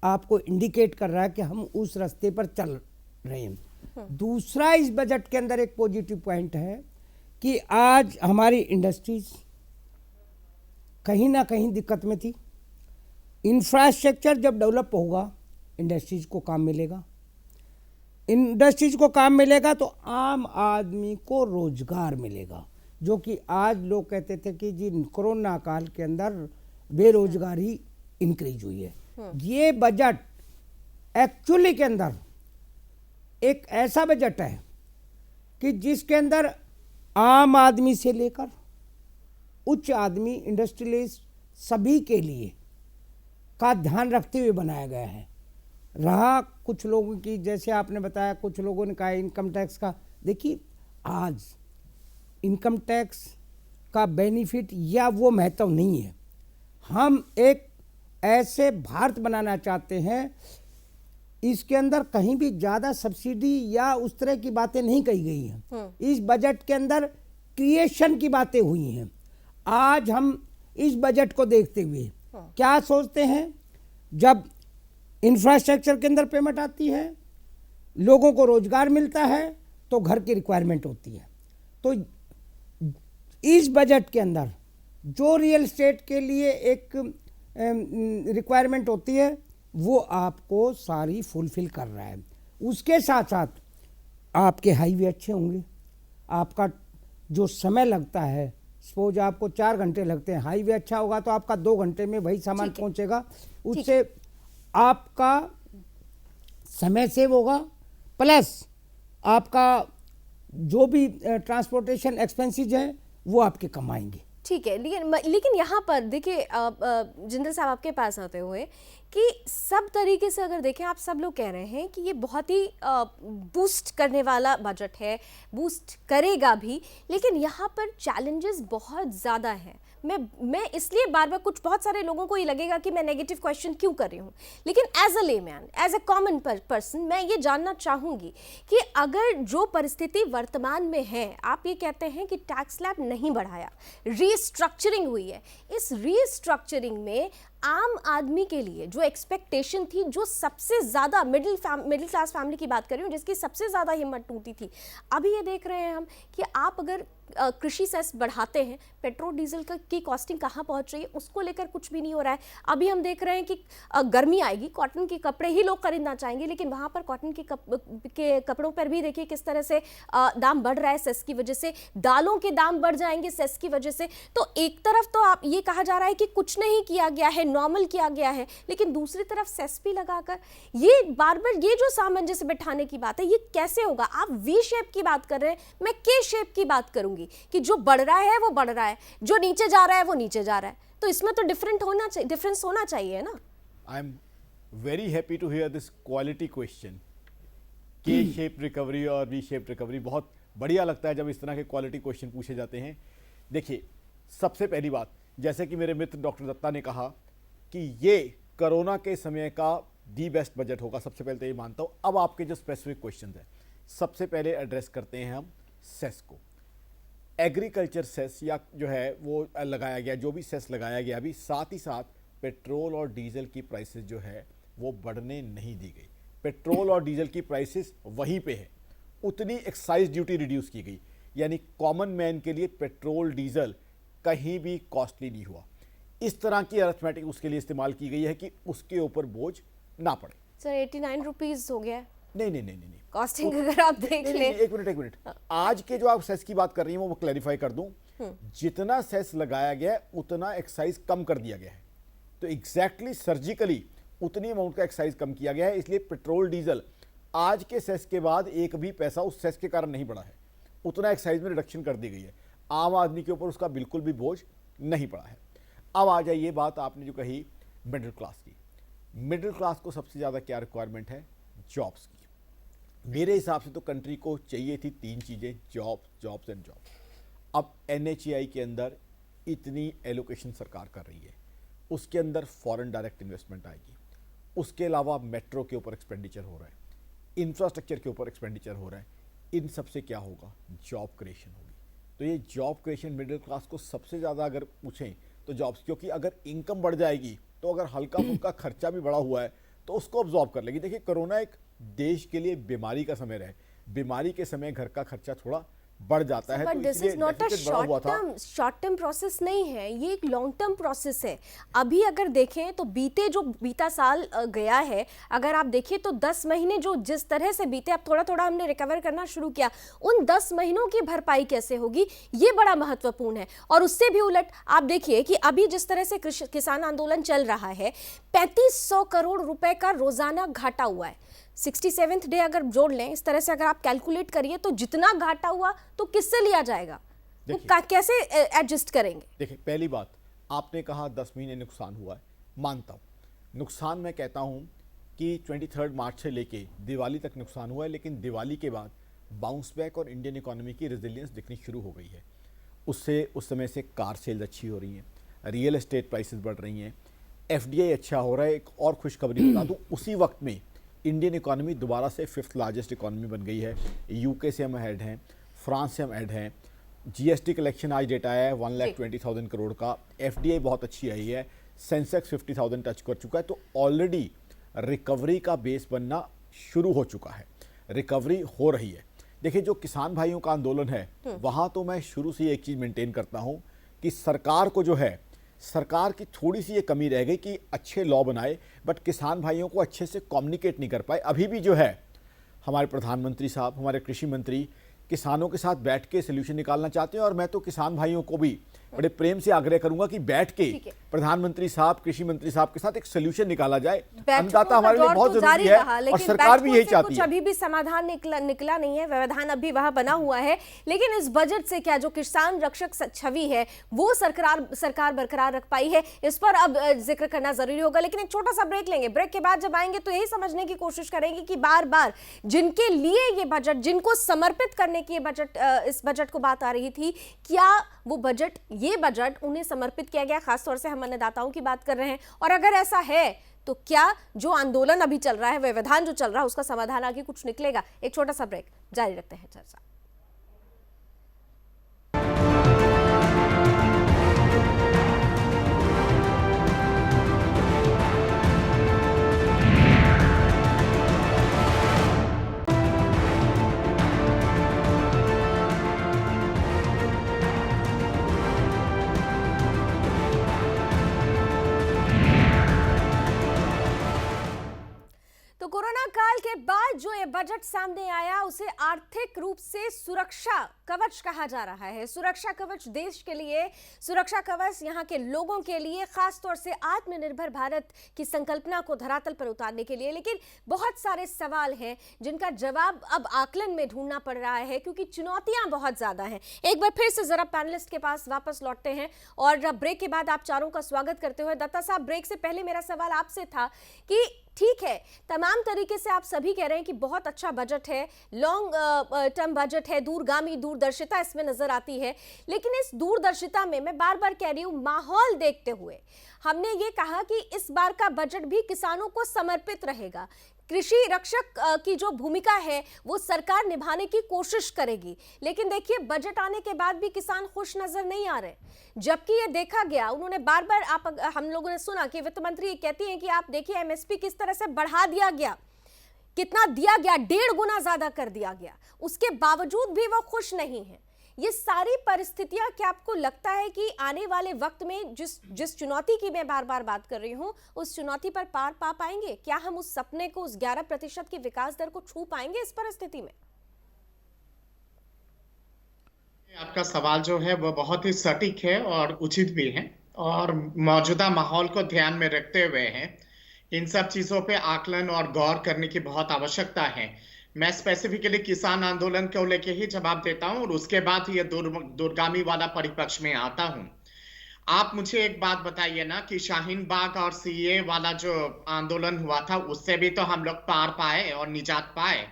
आपको इंडिकेट कर रहा है कि हम उस रास्ते पर चल रहे हैं। दूसरा, इस बजट के अंदर एक पॉजिटिव पॉइंट है कि आज हमारी इंडस्ट्रीज कहीं ना कहीं दिक्कत में थी। इंफ्रास्ट्रक्चर जब डेवलप होगा, इंडस्ट्रीज को काम मिलेगा। इंडस्ट्रीज को काम मिलेगा तो आम आदमी को रोजगार मिलेगा, जो कि आज लोग कहते थे कि जी कोरोना काल के अंदर बेरोजगारी इंक्रीज हुई है। ये बजट एक्चुअली के अंदर एक ऐसा बजट है कि जिसके अंदर आम आदमी से लेकर उच्च आदमी, इंडस्ट्रियलिस्ट, सभी के लिए का ध्यान रखते हुए बनाया गया है। रहा कुछ लोगों की, जैसे आपने बताया, कुछ लोगों ने कहा इनकम टैक्स का, देखिए आज इनकम टैक्स का बेनिफिट या वो महत्व नहीं है। हम एक ऐसे भारत बनाना चाहते हैं, इसके अंदर कहीं भी ज़्यादा सब्सिडी या उस तरह की बातें नहीं कही गई हैं। इस बजट के अंदर क्रिएशन की बातें हुई हैं। आज हम इस बजट को देखते हुए क्या सोचते हैं, जब इंफ्रास्ट्रक्चर के अंदर पेमेंट आती है, लोगों को रोजगार मिलता है, तो घर की रिक्वायरमेंट होती है। तो इस बजट के अंदर जो रियल एस्टेट के लिए एक रिक्वायरमेंट होती है वो आपको सारी फुलफिल कर रहा है। उसके साथ साथ आपके हाईवे अच्छे होंगे, आपका जो समय लगता है, सपोज आपको 4 घंटे लगते हैं, हाईवे अच्छा होगा तो आपका 2 घंटे में वही सामान पहुंचेगा। उससे आपका समय सेव होगा, प्लस आपका जो भी ट्रांसपोर्टेशन एक्सपेंसेस हैं वो आपके कम आएंगे। ठीक है, लेकिन यहाँ पर देखिए जिंदल साहब, आपके पास आते हुए कि सब तरीके से अगर देखें, आप सब लोग कह रहे हैं कि ये बहुत ही बूस्ट करने वाला बजट है, बूस्ट करेगा भी, लेकिन यहाँ पर चैलेंजेस बहुत ज़्यादा हैं। मैं इसलिए बार बार, कुछ बहुत सारे लोगों को ये लगेगा कि मैं नेगेटिव क्वेश्चन क्यों कर रही हूँ, लेकिन as a layman, as a common person, मैं ये जानना चाहूँगी कि अगर जो परिस्थिति वर्तमान में है, आप ये कहते हैं कि टैक्स स्लैब नहीं बढ़ाया, रीस्ट्रक्चरिंग हुई है, इस रीस्ट्रक्चरिंग में आम आदमी के लिए जो एक्सपेक्टेशन थी, जो सबसे ज़्यादा मिडिल क्लास फैमिली की बात कर रही हूँ, जिसकी सबसे ज़्यादा हिम्मत टूटी थी, अभी ये देख रहे हैं हम कि आप अगर कृषि सेस बढ़ाते हैं, पेट्रोल डीजल की कॉस्टिंग कहाँ पहुँच रही है, उसको लेकर कुछ भी नहीं हो रहा है। अभी हम देख रहे हैं कि गर्मी आएगी, कॉटन के कपड़े ही लोग खरीदना चाहेंगे, लेकिन वहाँ पर कॉटन के कपड़ों पर भी देखिए किस तरह से दाम बढ़ रहा है सेस की वजह से, दालों के दाम बढ़ जाएंगे सेस की वजह से। तो एक तरफ तो आप ये कहा जा रहा है कि कुछ नहीं किया गया है, नॉर्मल किया गया है, लेकिन दूसरी तरफ सेस भी लगाकर ये बार बार ये जो सामंजस्य बिठाने की बात है, ये कैसे होगा? आप वी शेप की बात कर रहे हैं, मैं के शेप की बात करूंगी कि जो बढ़ रहा है वो बढ़ रहा है, जो नीचे जा रहा है वो नीचे जा रहा है, तो इसमें तो डिफरेंस होना चाहिए ना। I am very happy to hear this quality question, K shape recovery और वी शेप रिकवरी। बहुत बढ़िया लगता है जब इस तरह के क्वालिटी क्वेश्चन पूछे जाते हैं। देखिए, सबसे पहली बात, जैसे कि मेरे मित्र डॉक्टर दत्ता ने कहा कि ये कोरोना के समय का दी बेस्ट बजट होगा, सबसे पहले तो ये मानता हूँ। अब आपके जो स्पेसिफिक क्वेश्चन है, सबसे पहले एड्रेस करते हैं हम सेस को। एग्रीकल्चर सेस या जो है वो लगाया गया, जो भी सेस लगाया गया अभी, साथ ही साथ पेट्रोल और डीजल की प्राइसेस जो है वो बढ़ने नहीं दी गई। पेट्रोल और डीजल की प्राइसेस वहीं पे है, उतनी एक्साइज ड्यूटी रिड्यूस की गई, यानी कॉमन मैन के लिए पेट्रोल डीजल कहीं भी कॉस्टली नहीं हुआ। इस तरह की अरिथमेटिक उसके लिए इस्तेमाल की गई है कि उसके ऊपर बोझ ना पड़े। सर 89 रुपीज हो गया है। नहीं, कॉस्टिंग अगर आप देख लें। एक मिनट, आज के जो आप सेस की बात कर रही हैं वो मैं क्लैरिफाई कर दूं, जितना सेस लगाया गया है उतना एक्साइज कम कर दिया गया है, तो एग्जैक्टली सर्जिकली उतनी अमाउंट का एक्साइज कम किया गया है। इसलिए पेट्रोल डीजल आज के सेस के बाद एक भी पैसा उस सेस के कारण नहीं बढ़ा है, उतना एक्साइज में रिडक्शन कर दी गई है। आम आदमी के ऊपर उसका बिल्कुल भी बोझ नहीं पड़ा है। अब आ जाइए बात आपने जो कही मिडिल क्लास की। मिडिल क्लास को सबसे ज़्यादा क्या रिक्वायरमेंट है? जॉब्स की। मेरे हिसाब से तो कंट्री को चाहिए थी 3 चीज़ें, जॉब्स एंड जॉब्स। अब NHAI के अंदर इतनी एलोकेशन सरकार कर रही है, उसके अंदर फॉरेन डायरेक्ट इन्वेस्टमेंट आएगी, उसके अलावा मेट्रो के ऊपर एक्सपेंडिचर हो रहा है, इंफ्रास्ट्रक्चर के ऊपर एक्सपेंडिचर हो रहा है। इन सब से क्या होगा? जॉब क्रिएशन होगी। तो ये जॉब क्रिएशन मिडिल क्लास को सबसे ज़्यादा अगर पूछें तो जॉब्स, क्योंकि अगर इनकम बढ़ जाएगी तो अगर हल्का फुल्का खर्चा भी बढ़ा हुआ है तो उसको अब्जॉर्ब कर लेगी। देखिए, कोरोना एक देश के लिए बीमारी का समय रहे, बीमारी के समय घर का खर्चा थोड़ा बढ़ जाता है, बट तो this is not a short term process नहीं है, ये एक लॉन्ग टर्म प्रोसेस है। अभी अगर देखें तो बीता साल गया है, अगर आप देखें तो 10 महीने जो जिस तरह से बीते, अब थोड़ा थोड़ा हमने रिकवर करना शुरू किया, उन 10 महीनों की भरपाई कैसे होगी, ये बड़ा महत्वपूर्ण है। और उससे भी उलट आप देखिए कि अभी जिस तरह से किसान आंदोलन चल रहा है, 3500 करोड़ रुपए का रोजाना घाटा हुआ है। 67th डे अगर जोड़ लें, इस तरह से अगर आप कैलकुलेट करिए तो जितना घाटा हुआ तो किससे लिया जाएगा, वो कैसे एडजस्ट करेंगे? देखिए, पहली बात, आपने कहा 10 महीने नुकसान हुआ है, मानता हूँ नुकसान। मैं कहता हूँ कि 23 मार्च से लेके दिवाली तक नुकसान हुआ है, लेकिन दिवाली के बाद बाउंस बैक और इंडियन इकोनॉमी की रेजिलियंस दिखनी शुरू हो गई है। उससे उस समय से कार सेल्स अच्छी हो रही हैं, रियल एस्टेट प्राइसेस बढ़ रही हैं, FDI अच्छा हो रहा है। एक और खुशखबरी बता दूँ, उसी वक्त में इंडियन इकोनॉमी दोबारा से 5th लार्जेस्ट इकोनॉमी बन गई है। UK से हम ऐड हैं, फ्रांस से हम ऐड हैं। GST कलेक्शन आज डेटा है 1,20,000 करोड़ का। FDI बहुत अच्छी आई है, सेंसेक्स 50,000 टच कर चुका है। तो ऑलरेडी रिकवरी का बेस बनना शुरू हो चुका है, रिकवरी हो रही है। देखिए, जो किसान भाइयों का आंदोलन है, वहाँ तो मैं शुरू से एक चीज़ मेंटेन करता हूँ कि सरकार को जो है, सरकार की थोड़ी सी ये कमी रह गई कि अच्छे लॉ बनाए, बट किसान भाइयों को अच्छे से कम्युनिकेट नहीं कर पाए। अभी भी जो है हमारे प्रधानमंत्री साहब, हमारे कृषि मंत्री किसानों के साथ बैठ के सोल्यूशन निकालना चाहते हैं। और मैं तो किसान भाइयों को भी बड़े प्रेम से आग्रह करूंगा कि बैठ के प्रधानमंत्री साहब, कृषि मंत्री साहब के साथ एक सोल्यूशन निकाला जाए। अन्नदाता हमारे लिए बहुत जरूरी है और सरकार भी यही चाहती है। अभी भी समाधान निकला नहीं है, व्यवधान अभी वहां बना हुआ है। लेकिन इस बजट से क्या जो किसान रक्षक छवि है वो सरकार बरकरार रख पाई है, इस पर अब जिक्र करना जरूरी होगा। लेकिन एक छोटा सा ब्रेक लेंगे, ब्रेक के बाद जब आएंगे तो यही समझने की कोशिश करेंगे कि बार बार जिनके लिए ये बजट, जिनको समर्पित करने की इस बजट को बात आ रही थी, क्या वो बजट, ये बजट उन्हें समर्पित किया गया? खासतौर से हम अन्नदाताओं की बात कर रहे हैं। और अगर ऐसा है तो क्या जो आंदोलन अभी चल रहा है, व्यवधान जो चल रहा है, उसका समाधान आगे कुछ निकलेगा? एक छोटा सा ब्रेक, जारी रखते हैं चर्चा। कोरोना काल के बाद जो ये बजट सामने आया उसे आर्थिक रूप से सुरक्षा कवच कहा जा रहा है। सुरक्षा कवच देश के लिए, सुरक्षा कवच यहाँ के लोगों के लिए, खास तौर से आत्मनिर्भर भारत की संकल्पना को धरातल पर उतारने के लिए। लेकिन बहुत सारे सवाल हैं जिनका जवाब अब आकलन में ढूंढना पड़ रहा है, क्योंकि चुनौतियां बहुत ज्यादा हैं। एक बार फिर से जरा पैनलिस्ट के पास वापस लौटते हैं और ब्रेक के बाद आप चारों का स्वागत करते हुए, दत्ता साहब, ब्रेक से पहले मेरा सवाल आपसे था कि ठीक है, तमाम तरीके से आप सभी कह रहे हैं कि बहुत अच्छा बजट है, लॉन्ग टर्म बजट है, दूरगामी दूरदर्शिता इसमें नजर आती है। लेकिन इस दूरदर्शिता में मैं बार बार कह रही हूं, माहौल देखते हुए हमने ये कहा कि इस बार का बजट भी किसानों को समर्पित रहेगा। कृषि रक्षक की जो भूमिका है वो सरकार निभाने की कोशिश करेगी। लेकिन देखिए, बजट आने के बाद भी किसान खुश नजर नहीं आ रहे, जबकि ये देखा गया, उन्होंने बार बार हम लोगों ने सुना कि वित्त मंत्री ये कहती हैं कि आप देखिए एमएसपी किस तरह से बढ़ा दिया गया, कितना दिया गया, 1.5 गुना ज्यादा कर दिया गया, उसके बावजूद भी वो खुश नहीं है। ये सारी परिस्थितियां, क्या आपको लगता है कि आने वाले वक्त में जिस चुनौती की मैं बार बार बात कर रही हूं, उस चुनौती पर पार पा पाएंगे? क्या हम उस सपने को, उस 11% की विकास दर को छू पाएंगे इस परिस्थिति में? आपका सवाल जो है वो बहुत ही सटीक है और उचित भी है, और मौजूदा माहौल को ध्यान में रखते हुए है इन सब चीजों पे आकलन और गौर करने की बहुत आवश्यकता है। मैं स्पेसिफिकली किसान आंदोलन को लेके ही जवाब देता हूं और उसके बाद ये दूरगामी वाला परिपक्ष में आता हूं। आप मुझे एक बात बताइए ना कि शाहीन बाग और सीए वाला जो आंदोलन हुआ था, उससे भी तो हम लोग पार पाए और निजात पाए।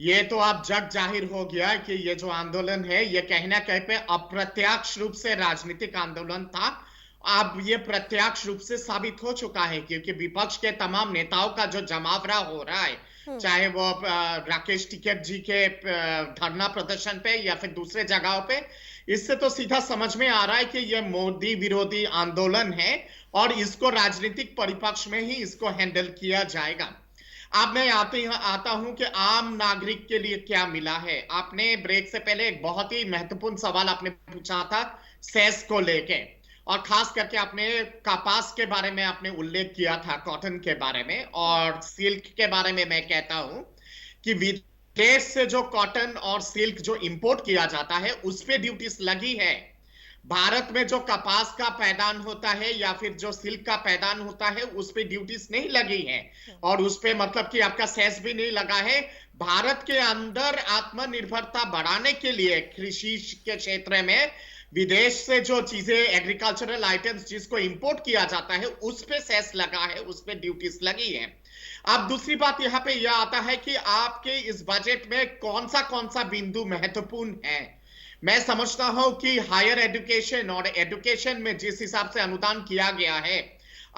ये तो अब जग जाहिर हो गया कि ये जो आंदोलन है ये कहीं ना कहीं पे अप्रत्यक्ष रूप से राजनीतिक आंदोलन था। अब ये प्रत्यक्ष रूप से साबित हो चुका है, क्योंकि विपक्ष के तमाम नेताओं का जो जमावड़ा हो रहा है, चाहे वो राकेश टिकैत जी के धरना प्रदर्शन पे या फिर दूसरे जगहों पे, इससे तो सीधा समझ में आ रहा है कि ये मोदी विरोधी आंदोलन है और इसको राजनीतिक परिपक्ष में ही इसको हैंडल किया जाएगा। अब मैं आता हूं कि आम नागरिक के लिए क्या मिला है। आपने ब्रेक से पहले एक बहुत ही महत्वपूर्ण सवाल आपने पूछा था सेस को लेके, और खास करके आपने कपास के बारे में आपने उल्लेख किया था, कॉटन के बारे में और सिल्क के बारे में। मैं कहता हूं कि विदेश से जो कॉटन और सिल्क जो इंपोर्ट किया जाता है उस पे ड्यूटीज लगी है। भारत में जो कपास का पैदान होता है या फिर जो सिल्क का पैदान होता है उस पे ड्यूटीज नहीं लगी है, और उस पे मतलब कि आपका सेस भी नहीं लगा है। भारत के अंदर आत्मनिर्भरता बढ़ाने के लिए कृषि के क्षेत्र में विदेश से जो चीजें, एग्रीकल्चरल आइटम्स जिसको इंपोर्ट किया जाता है, उस पे सेस लगा है, उस पे ड्यूटीज लगी है। अब दूसरी बात यहाँ पे यह आता है कि आपके इस बजट में कौन सा बिंदु महत्वपूर्ण है। मैं समझता हूं कि हायर एजुकेशन और एजुकेशन में जिस हिसाब से अनुदान किया गया है,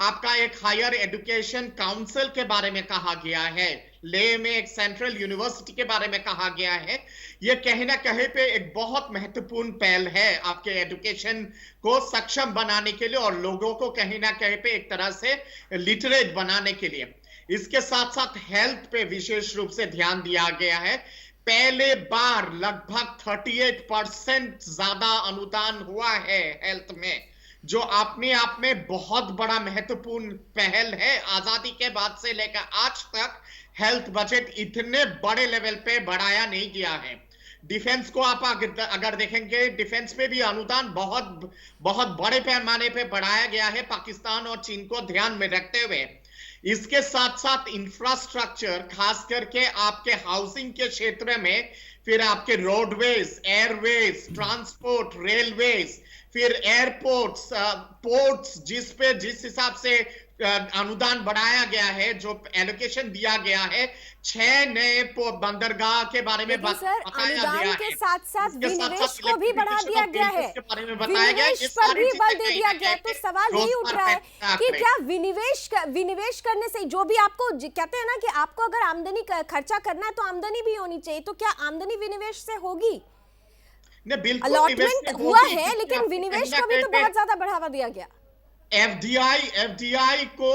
आपका एक हायर एजुकेशन काउंसिल के बारे में कहा गया है, लेह में एक सेंट्रल यूनिवर्सिटी के बारे में कहा गया है। यह कहीं ना कहीं पे एक बहुत महत्वपूर्ण पहल है आपके एजुकेशन को सक्षम बनाने के लिए और लोगों को कहीं ना कहीं पे एक तरह से लिटरेट बनाने के लिए। इसके साथ साथ हेल्थ पे विशेष रूप से ध्यान दिया गया है। पहले बार लगभग 38% ज्यादा अनुदान हुआ है हेल्थ में, जो अपने आप में बहुत बड़ा महत्वपूर्ण पहल है। आजादी के बाद से लेकर आज तक हेल्थ बजट इतने बड़े लेवल पे बढ़ाया नहीं गया है। डिफेंस को आप अगर देखेंगे, डिफेंस पे भी अनुदान बहुत बड़े पैमाने पे बढ़ाया गया है, पाकिस्तान और चीन को ध्यान में रखते हुए। इसके साथ साथ इंफ्रास्ट्रक्चर, खास करके आपके हाउसिंग के क्षेत्र में, फिर आपके रोडवेज, एयरवेज, ट्रांसपोर्ट, रेलवेज, फिर एयरपोर्ट्स, पोर्ट्स, जिस हिसाब से अनुदान बढ़ाया गया है, जो एलोकेशन दिया गया है, 6 नए बंदरगाह के बारे में बताया गया है। अनुदान के साथ साथ विनिवेश को भी बढ़ा दिया गया है, विनिवेश पर भी बल दे दिया गया है। तो सवाल यही उठ रहा है कि क्या विनिवेश करने से, जो भी आपको कहते हैं ना कि आपको अगर आमदनी खर्चा करना है तो आमदनी भी होनी चाहिए, तो क्या आमदनी विनिवेश से होगी? अलॉटमेंट हुआ है, लेकिन विनिवेश को भी तो बहुत ज्यादा बढ़ावा दिया गया। एफडीआई को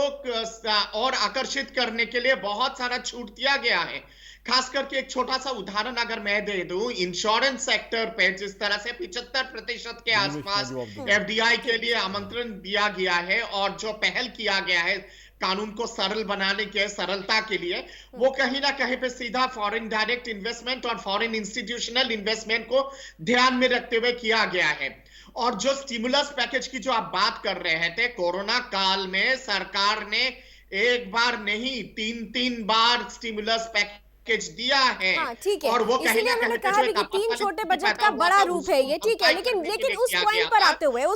और आकर्षित करने के लिए बहुत सारा छूट दिया गया है। खास करके एक छोटा सा उदाहरण अगर मैं दे दूं, इंश्योरेंस सेक्टर पे जिस तरह से 75% के आसपास एफडीआई के लिए आमंत्रण दिया गया है और जो पहल किया गया है, कानून को सरल बनाने के सरलता के लिए, वो कहीं ना कहीं पे सीधा फॉरेन डायरेक्ट इन्वेस्टमेंट और फॉरेन इंस्टीट्यूशनल इन्वेस्टमेंट को ध्यान में रखते हुए किया गया है। और जो स्टिमुलस पैकेज की जो आप बात कर रहे थे, कोरोना काल में सरकार ने एक बार नहीं 3 बार स्टिमुलस पैकेज दिया है। हाँ, ठीक है। और वो कहीं इसीलिए ना मैंने कहीं कहा जो भी एक कि 3 आपातकालीन छोटे स्थिति बजट पैदा का हुआ बड़ा था, रूप उसको है ये, ठीक है, comply करने के लेकिन लिए उस किया पॉइंट गया पर था। आते हुए और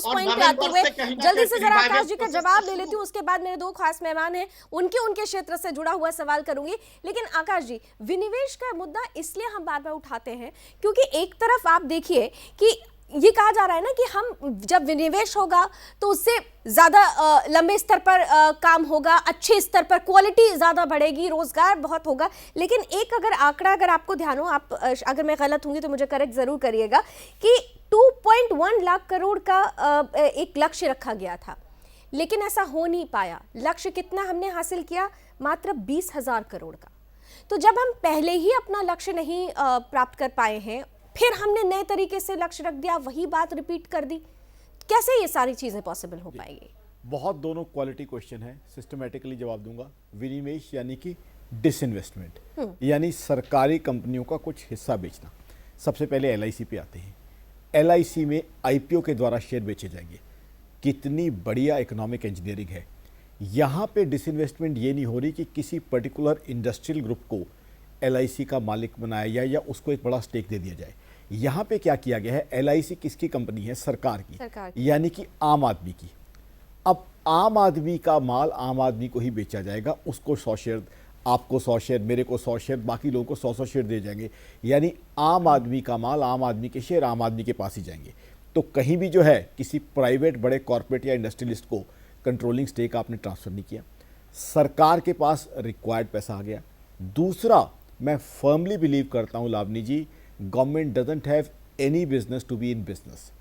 जल्दी से जरा आकाश जी का प्रोसेस जवाब को ले लेती हूँ, उसके बाद मेरे 2 खास मेहमान हैं, उनके क्षेत्र से जुड़ा हुआ सवाल करूंगी। लेकिन आकाश जी, विनिवेश का मुद्दा इसलिए हम बार बार उठाते हैं क्योंकि एक तरफ आप देखिए कि ये कहा जा रहा है ना कि हम जब विनिवेश होगा तो उससे ज्यादा लंबे स्तर पर काम होगा, अच्छे स्तर पर क्वालिटी ज्यादा बढ़ेगी, रोजगार बहुत होगा। लेकिन एक अगर आंकड़ा अगर आपको ध्यान हो, आप अगर मैं गलत होंगी तो मुझे करेक्ट जरूर करिएगा, कि 2.1 लाख करोड़ का एक लक्ष्य रखा गया था, लेकिन ऐसा हो नहीं पाया। लक्ष्य कितना हमने हासिल किया? मात्र 20,000 करोड़ का। तो जब हम पहले ही अपना लक्ष्य नहीं प्राप्त कर पाए हैं, फिर हमने नए तरीके से लक्ष्य रख दिया, वही बात रिपीट कर दी, कैसे ये सारी चीजें पॉसिबल हो पाएगी? बहुत दोनों क्वालिटी क्वेश्चन है, सिस्टमेटिकली जवाब दूंगा। विनिवेश यानी कि डिसइन्वेस्टमेंट, यानी सरकारी कंपनियों का कुछ हिस्सा बेचना। सबसे पहले एलआईसी पे आते हैं। एलआईसी में आईपीओ के द्वारा शेयर बेचे जाएंगे। कितनी बढ़िया इकोनॉमिक इंजीनियरिंग है। यहाँ पे डिसइन्वेस्टमेंट ये नहीं हो रही कि किसी पर्टिकुलर इंडस्ट्रियल ग्रुप को एलआईसी का मालिक बनाया जाए या उसको एक बड़ा स्टेक दे दिया जाए। यहाँ पे क्या किया गया है, एलआईसी किसकी कंपनी है? सरकार की, यानी कि आम आदमी की। अब आम आदमी का माल आम आदमी को ही बेचा जाएगा। उसको 100 शेयर, आपको 100 शेयर, मेरे को 100 शेयर, बाकी लोगों को 100 शेयर दे जाएंगे। यानी आम आदमी का माल, आम आदमी के शेयर आम आदमी के पास ही जाएंगे। तो कहीं भी जो है किसी प्राइवेट बड़े कॉर्पोरेट या इंडस्ट्रियलिस्ट को कंट्रोलिंग स्टेक आपने ट्रांसफर नहीं किया, सरकार के पास रिक्वायर्ड पैसा आ गया। दूसरा, मैं फर्मली बिलीव करता हूं Lavani ji, government doesn't have any business to be in business.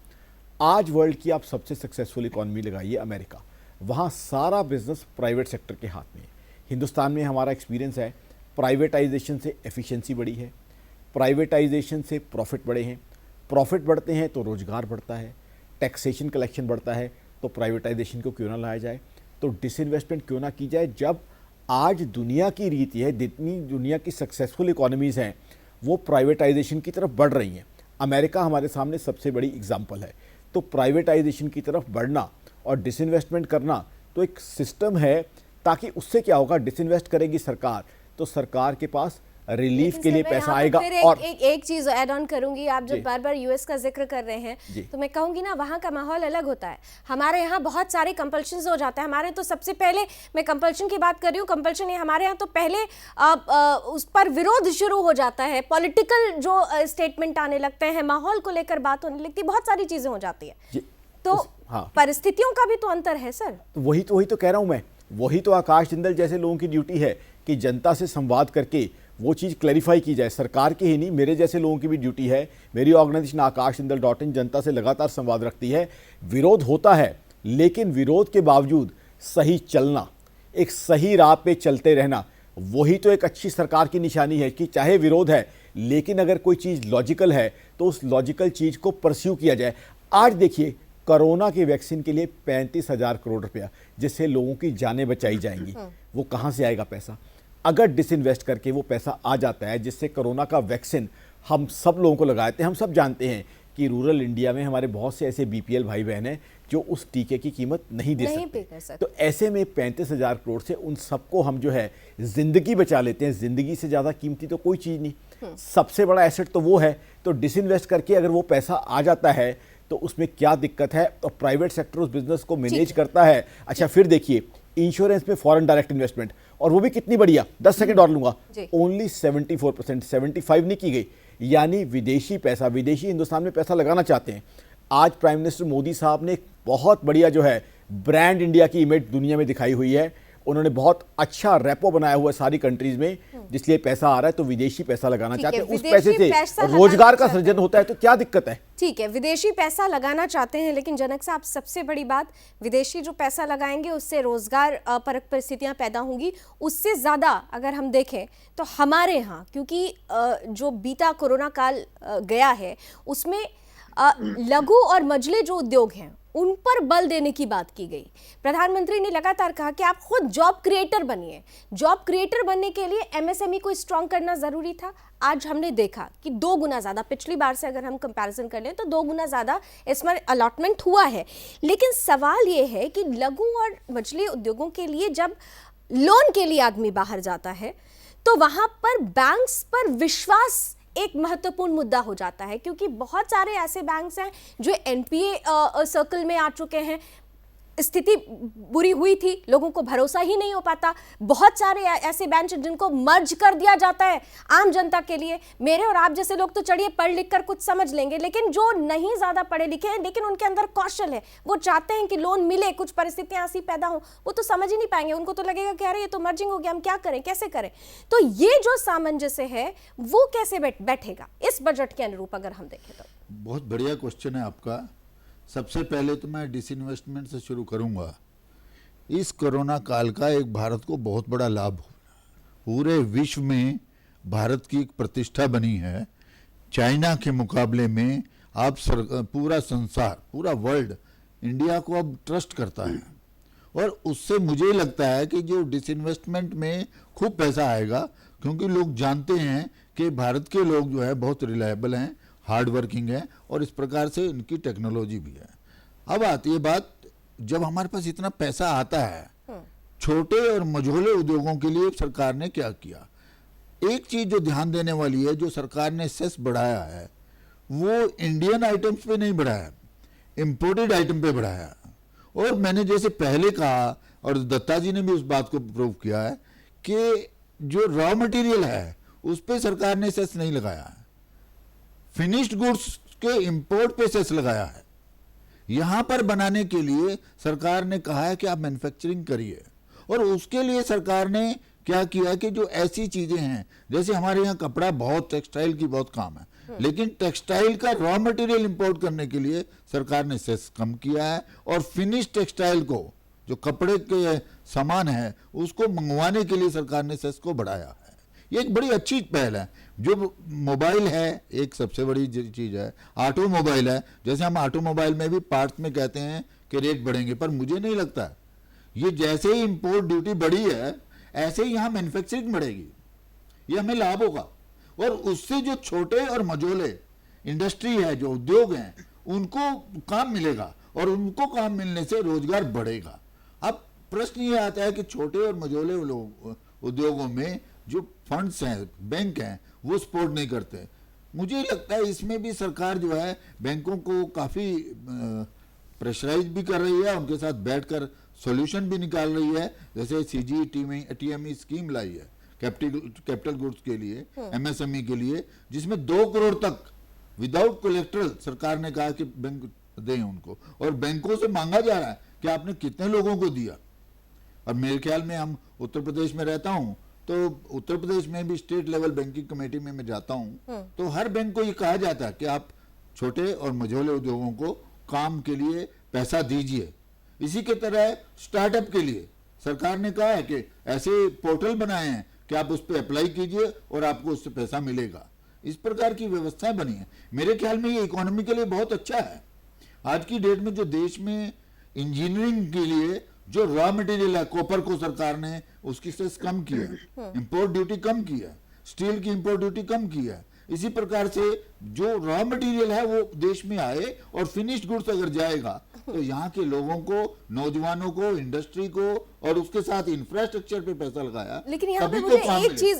आज वर्ल्ड की आप सबसे सक्सेसफुल इकोनॉमी लगाइए अमेरिका, वहाँ सारा बिजनेस प्राइवेट सेक्टर के हाथ में है। हिंदुस्तान में हमारा एक्सपीरियंस है, प्राइवेटाइजेशन से एफिशिएंसी बढ़ी है, प्राइवेटाइजेशन से प्रॉफिट बढ़े हैं, प्रॉफिट बढ़ते हैं तो रोजगार बढ़ता है, टैक्सेशन कलेक्शन बढ़ता है, तो प्राइवेटाइजेशन को क्यों ना लाया जाए, तो डिसइन्वेस्टमेंट क्यों ना की जाए। जब आज दुनिया की रीति है, जितनी दुनिया की सक्सेसफुल इकोनॉमीज़ हैं वो प्राइवेटाइजेशन की तरफ बढ़ रही हैं। अमेरिका हमारे सामने सबसे बड़ी एग्जांपल है। तो प्राइवेटाइजेशन की तरफ बढ़ना और डिसइन्वेस्टमेंट करना तो एक सिस्टम है, ताकि उससे क्या होगा, डिसइन्वेस्ट करेगी सरकार तो सरकार के पास रिलीफ के लिए पैसा आएगा। और एक चीज ऐड ऑन करूंगी, आप जब बार बार यूएस का जिक्र कर रहे हैं तो मैं कहूंगी ना, वहां का माहौल अलग होता है। हमारे यहाँ बहुत सारे कंपल्शंस हो जाते हैं। हमारे तो सबसे पहले, मैं कंपल्शन की बात कर रही हूँ, कंपल्शन ये हमारे यहाँ तो पहले उस पर विरोध शुरू हो जाता है, पॉलिटिकल जो स्टेटमेंट आने लगते हैं, माहौल को लेकर बात होने लगती है, बहुत सारी चीजें हो जाती है। तो परिस्थितियों का भी तो अंतर है सर। तो वही तो कह रहा हूं मैं, वही तो आकाश जिंदल जैसे लोगों की ड्यूटी है कि जनता से संवाद करके वो चीज़ क्लैरिफाई की जाए। सरकार की ही नहीं, मेरे जैसे लोगों की भी ड्यूटी है। मेरी ऑर्गेनाइजेशन akashjindal.in जनता से लगातार संवाद रखती है। विरोध होता है, लेकिन विरोध के बावजूद सही चलना, एक सही राह पे चलते रहना, वही तो एक अच्छी सरकार की निशानी है कि चाहे विरोध है, लेकिन अगर कोई चीज़ लॉजिकल है तो उस लॉजिकल चीज़ को परस्यू किया जाए। आज देखिए, कोरोना के वैक्सीन के लिए 35,000 करोड़ रुपया, जिससे लोगों की जानें बचाई जाएंगी, वो कहाँ से आएगा पैसा? अगर डिसइन्वेस्ट करके वो पैसा आ जाता है, जिससे कोरोना का वैक्सीन हम सब लोगों को लगाए थे। हम सब जानते हैं कि रूरल इंडिया में हमारे बहुत से ऐसे बीपीएल भाई बहन हैं जो उस टीके की कीमत नहीं दे सकते। तो ऐसे में 35,000 करोड़ से उन सबको हम जो है जिंदगी बचा लेते हैं। जिंदगी से ज़्यादा कीमती तो कोई चीज़ नहीं, सबसे बड़ा एसेट तो वो है। तो डिसइन्वेस्ट करके अगर वो पैसा आ जाता है तो उसमें क्या दिक्कत है? और प्राइवेट सेक्टर उस बिजनेस को मैनेज करता है। अच्छा, फिर देखिए इंश्योरेंस में फॉरेन डायरेक्ट इन्वेस्टमेंट, और वो भी कितनी बढ़िया, 10 सेकंड और लूंगा, ओनली 74%, 75 नहीं की गई। यानी विदेशी पैसा, विदेशी हिंदुस्तान में पैसा लगाना चाहते हैं। आज प्राइम मिनिस्टर मोदी साहब ने एक बहुत बढ़िया जो है ब्रांड इंडिया की इमेज दुनिया में दिखाई हुई है। उन्होंने बहुत अच्छा रेपो बनाया हुआ है सारी कंट्रीज में, जिसलिए पैसा आ रहा है। तो विदेशी पैसा लगाना चाहते हैं, उस पैसे से रोजगार का सृजन होता है, तो क्या दिक्कत है? ठीक है, विदेशी पैसा लगाना चाहते हैं, लेकिन जनक साहब सबसे बड़ी बात, विदेशी जो पैसा लगाएंगे उससे रोजगार परक परिस्थितियां पैदा होंगी। उससे ज्यादा अगर हम देखें तो हमारे यहाँ, क्योंकि जो बीता कोरोना काल गया है उसमें लघु और मझले जो उद्योग हैं उन पर बल देने की बात की गई। प्रधानमंत्री ने लगातार कहा कि आप खुद जॉब क्रिएटर बनिए। जॉब क्रिएटर बनने के लिए एमएसएमई को स्ट्रांग करना जरूरी था। आज हमने देखा कि 2 गुना ज्यादा, पिछली बार से अगर हम कंपैरिजन कर लें तो 2 गुना ज्यादा इसमें अलॉटमेंट हुआ है। लेकिन सवाल यह है कि लघु और मझले उद्योगों के लिए जब लोन के लिए आदमी बाहर जाता है तो वहां पर बैंक्स पर विश्वास एक महत्वपूर्ण मुद्दा हो जाता है, क्योंकि बहुत सारे ऐसे बैंक्स हैं जो एनपीए सर्कल में आ चुके हैं। स्थिति बुरी हुई थी, लोगों को भरोसा ही नहीं हो पाता। बहुत सारे ऐसे बैंक जिनको मर्ज कर दिया जाता है आम जनता के लिए। मेरे और आप जैसे लोग तो चढ़िए पढ़ लिख कर कुछ समझ लेंगे, लेकिन जो नहीं ज्यादा पढ़े लिखे हैं लेकिन उनके अंदर कौशल है, वो चाहते हैं कि लोन मिले, कुछ परिस्थितियां ऐसी पैदा हो, वो तो समझ ही नहीं पाएंगे। उनको तो लगेगा कि अरे ये तो मर्जिंग हो गया, हम क्या करें, कैसे करें। तो ये जो सामंजस्य है वो कैसे बैठेगा इस बजट के अनुरूप अगर हम देखें तो? बहुत बढ़िया क्वेश्चन है आपका। सबसे पहले तो मैं डिसइन्वेस्टमेंट से शुरू करूंगा। इस कोरोना काल का एक भारत को बहुत बड़ा लाभ हुआ। पूरे विश्व में भारत की एक प्रतिष्ठा बनी है। चाइना के मुकाबले में आप पूरा संसार, पूरा वर्ल्ड इंडिया को अब ट्रस्ट करता है। और उससे मुझे लगता है कि जो डिसइन्वेस्टमेंट में खूब पैसा आएगा, क्योंकि लोग जानते हैं कि भारत के लोग जो है बहुत रिलायबल हैं, हार्ड वर्किंग है, और इस प्रकार से इनकी टेक्नोलॉजी भी है। अब आती है बात, जब हमारे पास इतना पैसा आता है, छोटे और मझोले उद्योगों के लिए सरकार ने क्या किया? एक चीज जो ध्यान देने वाली है, जो सरकार ने सेस बढ़ाया है वो इंडियन आइटम्स पे नहीं बढ़ाया, इंपोर्टेड आइटम पे बढ़ाया। और मैंने जैसे पहले कहा, और दत्ता जी ने भी उस बात को प्रूव किया है, कि जो रॉ मटेरियल है उस पे सरकार ने सेस नहीं लगाया है, फिनिश्ड गुड्स के इंपोर्ट पे सेस लगाया है। यहां पर बनाने के लिए सरकार ने कहा है कि आप मैन्युफैक्चरिंग करिए। और उसके लिए सरकार ने क्या किया कि जो ऐसी चीजें हैं, जैसे हमारे यहाँ कपड़ा बहुत, टेक्सटाइल की बहुत काम है, लेकिन टेक्सटाइल का रॉ मटेरियल इंपोर्ट करने के लिए सरकार ने सेस कम किया है। और फिनिश टेक्सटाइल को, जो कपड़े के सामान है, उसको मंगवाने के लिए सरकार ने सेस को बढ़ाया है। ये एक बड़ी अच्छी पहल है। जो मोबाइल है, एक सबसे बड़ी चीज है, ऑटोमोबाइल है। जैसे हम ऑटोमोबाइल में भी पार्ट्स में कहते हैं कि रेट बढ़ेंगे, पर मुझे नहीं लगता ये जैसे ही इंपोर्ट ड्यूटी बढ़ी है ऐसे ही यहाँ मैन्युफैक्चरिंग बढ़ेगी, ये हमें लाभ होगा। और उससे जो छोटे और मझोले इंडस्ट्री है, जो उद्योग हैं, उनको काम मिलेगा, और उनको काम मिलने से रोजगार बढ़ेगा। अब प्रश्न ये आता है कि छोटे और मझोले उद्योगों में जो फंड्स हैं, बैंक हैं, वो सपोर्ट नहीं करते। मुझे लगता है इसमें भी सरकार जो है बैंकों को काफ़ी प्रेशराइज भी कर रही है, उनके साथ बैठकर सॉल्यूशन भी निकाल रही है। जैसे CGTME स्कीम लाई है कैपिटल गुड्स के लिए, MSME के लिए, जिसमें 2 करोड़ तक विदाउट कोलेक्ट्रल सरकार ने कहा कि बैंक दें उनको, और बैंकों से मांगा जा रहा है कि आपने कितने लोगों को दिया। और मेरे ख्याल में, हम उत्तर प्रदेश में रहता हूँ, तो उत्तर प्रदेश में भी स्टेट लेवल बैंकिंग कमेटी में मैं जाता हूं, तो हर बैंक को ये कहा जाता है कि आप छोटे और मझोले उद्योगों को काम के लिए पैसा दीजिए। इसी के तरह स्टार्टअप के लिए सरकार ने कहा है कि ऐसे पोर्टल बनाए हैं कि आप उस पर अप्लाई कीजिए और आपको उससे पैसा मिलेगा। इस प्रकार की व्यवस्थाएं बनी है। मेरे ख्याल में ये इकोनॉमी के लिए बहुत अच्छा है। आज की डेट में जो देश में इंजीनियरिंग के लिए जो रॉ मटेरियल है, कॉपर को सरकार ने उसकी सेस कम किया, इंपोर्ट ड्यूटी कम किया, स्टील की इंपोर्ट ड्यूटी कम किया। इसी प्रकार से जो रॉ मटेरियल है वो देश में आए, और फिनिश्ड गुड्स अगर जाएगा तो यहाँ के लोगों को, नौजवानों को, इंडस्ट्री को, और उसके साथ इंफ्रास्ट्रक्चर पे पैसा लगाया। लेकिन यहाँ पे मुझे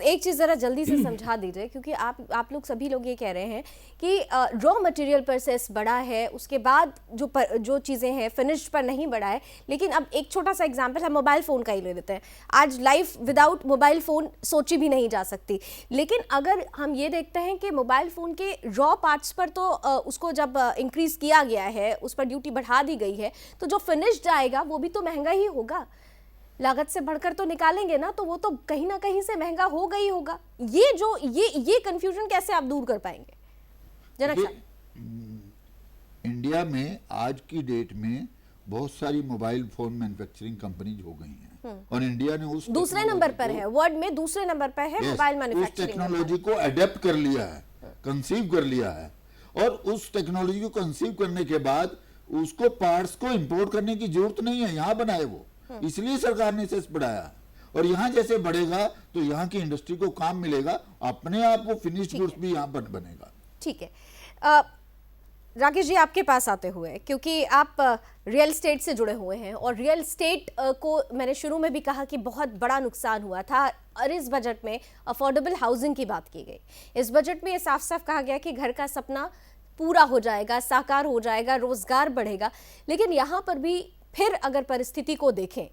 एक चीज जरा जल्दी से समझा दीजिए, क्योंकि आप लोग सभी लोग ये कह रहे हैं कि रॉ मटेरियल पर सेस बढ़ा है, उसके बाद जो चीजें हैं फिनिश्ड पर नहीं बढ़ा है। लेकिन अब एक छोटा सा एग्जांपल हम मोबाइल फोन का ही ले लेते हैं। आज लाइफ विदाउट मोबाइल फोन सोची भी नहीं जा सकती। लेकिन अगर हम ये देखते हैं कि मोबाइल फोन के रॉ पार्ट्स पर तो उसको जब इंक्रीज किया गया है, उस पर ड्यूटी बढ़ा दी गई है, तो जो फिनिश्ड आएगा वो भी तो महंगा ही होगा। लागत से बढ़कर तो निकालेंगे ना, तो वो तो कहीं ना कहीं से महंगा होगा ही होगा। ये कंफ्यूजन कैसे आप दूर कर पाएंगे? जनक साहब, इंडिया में आज की डेट में बहुत सारी मोबाइल फोन मैन्युफैक्चरिंग कंपनीज हो गई हैं, और इंडिया ने उस दूसरे नंबर पर है, वर्ल्ड में दूसरे नंबर पर है मोबाइल मैन्युफैक्चरिंग। उस टेक्नोलॉजी को अडेप्ट कर लिया है, कंसीव कर लिया है, और उस टेक्नोलॉजी को कंसीव करने के बाद उसको पार्ट्स को इंपोर्ट करने की जरूरत नहीं है, यहाँ बनाए वो, इसलिए सरकार ने सेस बढ़ाया। और यहाँ जैसे बढ़ेगा तो यहाँ की इंडस्ट्री को काम मिलेगा, अपने आप वो फिनिश्ड गुड्स भी यहाँ बनेगा। ठीक है, राकेश जी आपके पास आते हुए, क्योंकि आप रियल स्टेट से जुड़े हुए हैं और रियल स्टेट को मैंने शुरू में भी कहा कि बहुत बड़ा नुकसान हुआ था और इस बजट में अफोर्डेबल हाउसिंग की बात की गई। इस बजट में ये साफ साफ कहा गया कि घर का सपना पूरा हो जाएगा, साकार हो जाएगा, रोजगार बढ़ेगा। लेकिन यहाँ पर भी फिर अगर परिस्थिति को देखें,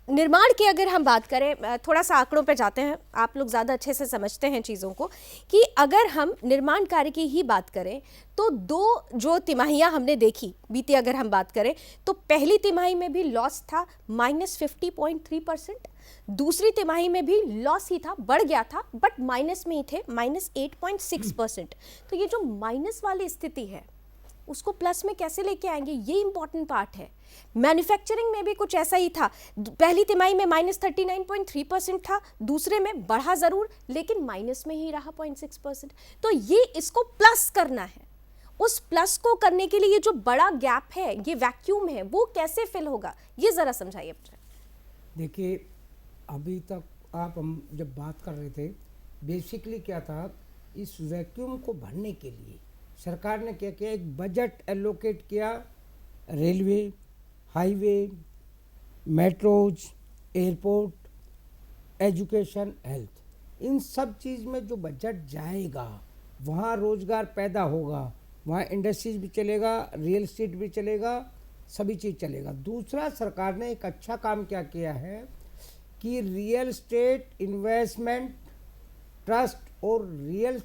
निर्माण की अगर हम बात करें, थोड़ा सा आंकड़ों पे जाते हैं, आप लोग ज़्यादा अच्छे से समझते हैं चीज़ों को, कि अगर हम निर्माण कार्य की ही बात करें तो 2 जो तिमाहियां हमने देखी बीती, अगर हम बात करें तो पहली तिमाही में भी लॉस था -50.3%, दूसरी तिमाही में भी लॉस ही था, बढ़ गया था बट माइनस में ही थे, -8.6%। तो ये जो माइनस वाली स्थिति है उसको प्लस में कैसे लेके आएंगे, ये इंपॉर्टेंट पार्ट है। मैन्युफैक्चरिंग में भी कुछ ऐसा ही था, पहली तिमाही में -39.3% था, दूसरे में बढ़ा जरूर लेकिन माइनस में ही रहा 0.6%। तो ये इसको प्लस करना है, उस प्लस को करने के लिए ये जो बड़ा गैप है, ये वैक्यूम है, वो कैसे फिल होगा, ये जरा समझाइए। देखिए, अभी तक हम जब बात कर रहे थे, बेसिकली क्या था, इस वैक्यूम को भरने के लिए सरकार ने क्या किया, एक बजट एलोकेट किया railway, highway, metros, airport, education, health, इन सब चीज़ में जो बजट जाएगा वहाँ रोज़गार पैदा होगा, वहाँ इंडस्ट्रीज भी चलेगा, रियल एस्टेट भी चलेगा, सभी चीज़ चलेगा। दूसरा, सरकार ने एक अच्छा काम क्या किया है कि रियल एस्टेट इन्वेस्टमेंट ट्रस्ट और रियल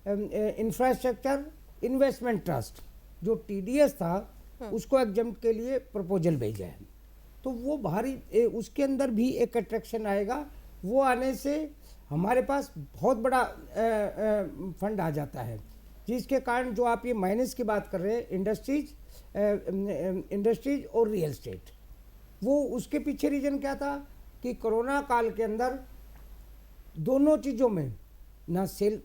इंफ्रास्ट्रक्चर इन्वेस्टमेंट ट्रस्ट, जो TDS था, उसको एग्जाम के लिए प्रपोजल भेजा है। तो वो भारी उसके अंदर भी एक अट्रैक्शन आएगा, वो आने से हमारे पास बहुत बड़ा फंड आ जाता है, जिसके कारण जो आप ये माइनस की बात कर रहे हैं, इंडस्ट्रीज और रियल एस्टेट, वो उसके पीछे रीजन क्या था कि कोरोना काल के अंदर दोनों चीज़ों में ना सेल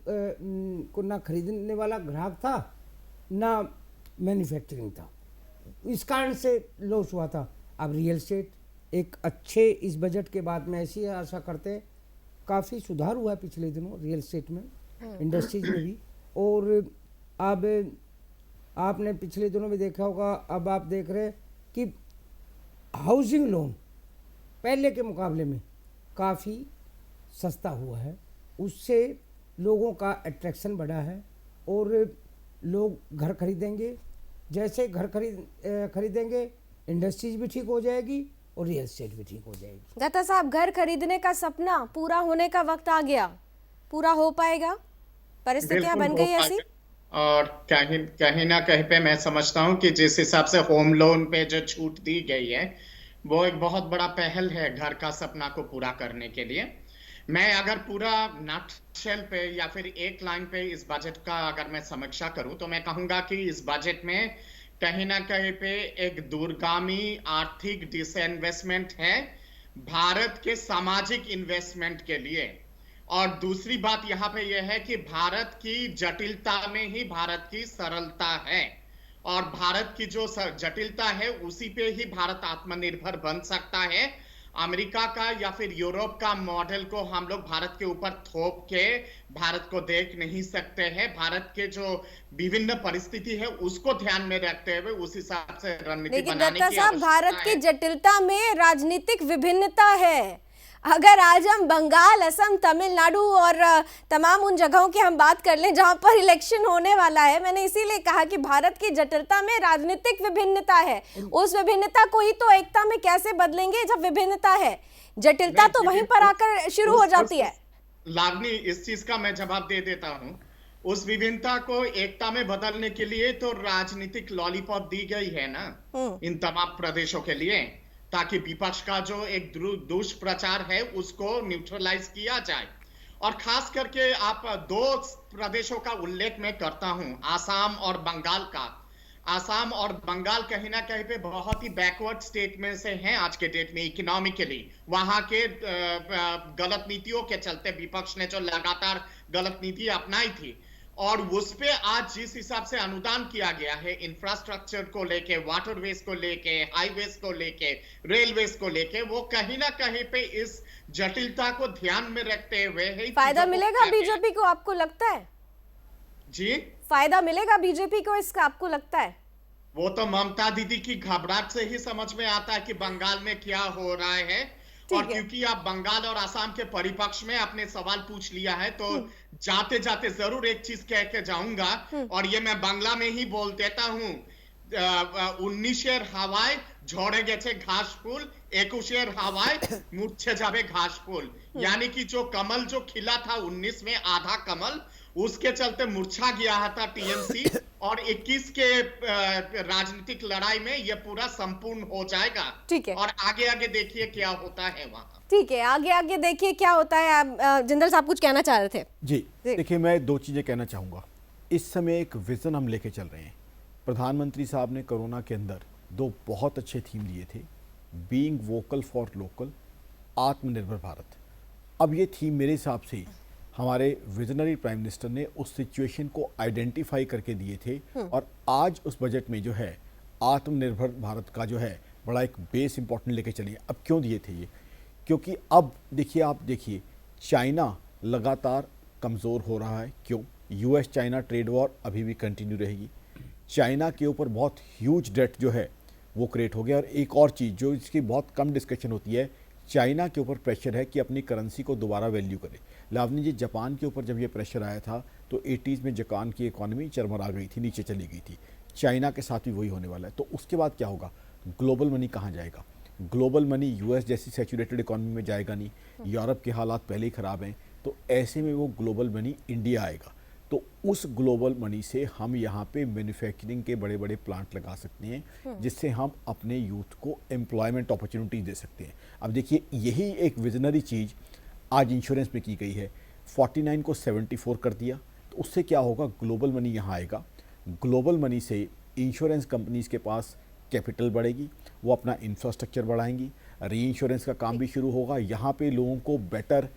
को ना खरीदने वाला ग्राहक था, ना मैन्युफैक्चरिंग था, इस कारण से लॉस हुआ था। अब रियल एस्टेट एक अच्छे, इस बजट के बाद में ऐसी आशा करते हैं, काफ़ी सुधार हुआ है पिछले दिनों रियल एस्टेट में, इंडस्ट्रीज में भी। और अब आपने पिछले दिनों में देखा होगा, अब आप देख रहे हैं कि हाउसिंग लोन पहले के मुकाबले में काफ़ी सस्ता हुआ है, उससे लोगों का अट्रैक्शन बढ़ा है और लोग घर खरीदेंगे। जैसे घर खरीदेंगे, इंडस्ट्रीज भी ठीक हो जाएगी और रियल एस्टेट भी ठीक हो जाएगी। दत्ता साहब, घर खरीदने का सपना पूरा होने का वक्त आ गया, पूरा हो पाएगा? परिस्थितियां बन गई ऐसी? और कहीं ना कहीं पे मैं समझता हूँ कि जिस हिसाब से होम लोन पे जो छूट दी गई है, वो एक बहुत बड़ा पहल है घर का सपना को पूरा करने के लिए। मैं अगर पूरा नटशेल पे या फिर एक लाइन पे इस बजट का अगर मैं समीक्षा करूं तो मैं कहूंगा कि इस बजट में कहीं ना कहीं पे एक दूरगामी आर्थिक डिसइन्वेस्टमेंट है भारत के सामाजिक इन्वेस्टमेंट के लिए। और दूसरी बात यहाँ पे यह है कि भारत की जटिलता में ही भारत की सरलता है, और भारत की जो जटिलता है उसी पे ही भारत आत्मनिर्भर बन सकता है। अमेरिका का या फिर यूरोप का मॉडल को हम लोग भारत के ऊपर थोप के भारत को देख नहीं सकते हैं। भारत के जो विभिन्न परिस्थिति है उसको ध्यान में रखते हुए उस हिसाब से रणनीति बनाने की आवश्यकता है। भारत की जटिलता में राजनीतिक विभिन्नता है। अगर आज हम बंगाल, असम, तमिलनाडु और तमाम उन जगहों की हम बात कर लें जहां पर इलेक्शन होने वाला है, मैंने इसीलिए कहा कि भारत की जटिलता में राजनीतिक विभिन्नता है। उस विभिन्नता को ही तो एकता में कैसे बदलेंगे जब विभिन्नता है? जटिलता तो वहीं पर आकर शुरू हो जाती है। लावनी, इस चीज का मैं जवाब दे देता हूँ। उस विभिन्नता को एकता में बदलने के लिए तो राजनीतिक लॉलीपॉप दी गई है ना इन तमाम प्रदेशों के लिए, ताकि विपक्ष का जो एक दुष्प्रचार है उसको न्यूट्रलाइज किया जाए। और खास करके आप 2 प्रदेशों का उल्लेख मैं करता हूं, आसाम और बंगाल का। आसाम और बंगाल कहीं ना कहीं पे बहुत ही बैकवर्ड स्टेट में से हैं आज के डेट में इकोनॉमिकली। वहां के गलत नीतियों के चलते विपक्ष ने जो लगातार गलत नीति अपनाई थी, और उस पे आज जिस हिसाब से अनुदान किया गया है इंफ्रास्ट्रक्चर को लेके, वाटरवेज को लेके, हाईवेज को लेके, रेलवेज को लेके, वो कहीं ना कहीं पे इस जटिलता को ध्यान में रखते हुए है। फायदा मिलेगा बीजेपी को, आपको लगता है? जी, फायदा मिलेगा बीजेपी को इसका, आपको लगता है? वो तो ममता दीदी की घबराहट से ही समझ में आता है कि बंगाल में क्या हो रहा है। और क्योंकि आप बंगाल और असम के परिपक्ष में आपने सवाल पूछ लिया है, तो जाते जाते जरूर एक चीज कह के जाऊंगा, और ये मैं बांग्ला में ही बोल देता हूँ। 19 হাওয়ায় ঝড়ে গেছে ঘাস ফুল, 21 হাওয়ায় মুড়ছে যাবে घास फूल। यानी कि जो कमल जो खिला था 19 में, आधा कमल, उसके चलते मुरझा गया था टीएमसी, और 21 के राजनीतिक लड़ाई में ये पूरा संपूर्ण हो जाएगा। ठीक है, और आगे आगे देखिए क्या होता है वहां। ठीक है, आगे आगे देखिए क्या होता है। आप जिंदल साहब कुछ कहना चाह रहे थे? जी देखिए, मैं दो चीज़ें कहना चाहूँगा। इस समय एक विज़न हम लेके चल रहे हैं। प्रधानमंत्री साहब ने कोरोना के अंदर दो बहुत अच्छे थीम दिए थे, बीइंग वोकल फॉर लोकल, आत्मनिर्भर भारत। अब ये थीम मेरे हिसाब से हमारे विजनरी प्राइम मिनिस्टर ने उस सिचुएशन को आइडेंटिफाई करके दिए थे, और आज उस बजट में जो है आत्मनिर्भर भारत का जो है बड़ा एक बेस इंपॉर्टेंट लेके चलिए। अब क्यों दिए थे ये? क्योंकि अब देखिए, आप देखिए, चाइना लगातार कमज़ोर हो रहा है। क्यों? यूएस चाइना ट्रेड वॉर अभी भी कंटिन्यू रहेगी। चाइना के ऊपर बहुत ह्यूज डेट जो है वो क्रिएट हो गया। और एक और चीज़ जो इसकी बहुत कम डिस्कशन होती है, चाइना के ऊपर प्रेशर है कि अपनी करेंसी को दोबारा वैल्यू करे। लावनी जी, जापान के ऊपर जब ये प्रेशर आया था तो 80s में जापान की इकॉनमी चरमरा गई थी, नीचे चली गई थी। चाइना के साथ भी वही होने वाला है। तो उसके बाद क्या होगा? ग्लोबल मनी कहाँ जाएगा? ग्लोबल मनी यूएस जैसी सैचुरेटेड इकॉनमी में जाएगा नहीं, यूरोप के हालात पहले ही ख़राब हैं, तो ऐसे में वो ग्लोबल मनी इंडिया आएगा। तो उस ग्लोबल मनी से हम यहाँ पे मैन्युफैक्चरिंग के बड़े बड़े प्लांट लगा सकते हैं, जिससे हम अपने यूथ को एम्प्लॉयमेंट अपॉर्चुनिटीज दे सकते हैं। अब देखिए, यही एक विजनरी चीज़ आज इंश्योरेंस में की गई है। 49 को 74 कर दिया, तो उससे क्या होगा? ग्लोबल मनी यहाँ आएगा। ग्लोबल मनी से इंश्योरेंस कंपनीज़ के पास कैपिटल बढ़ेगी, वो अपना इंफ्रास्ट्रक्चर बढ़ाएंगी, री इंश्योरेंस का काम भी शुरू होगा। यहाँ पे लोगों को बेटर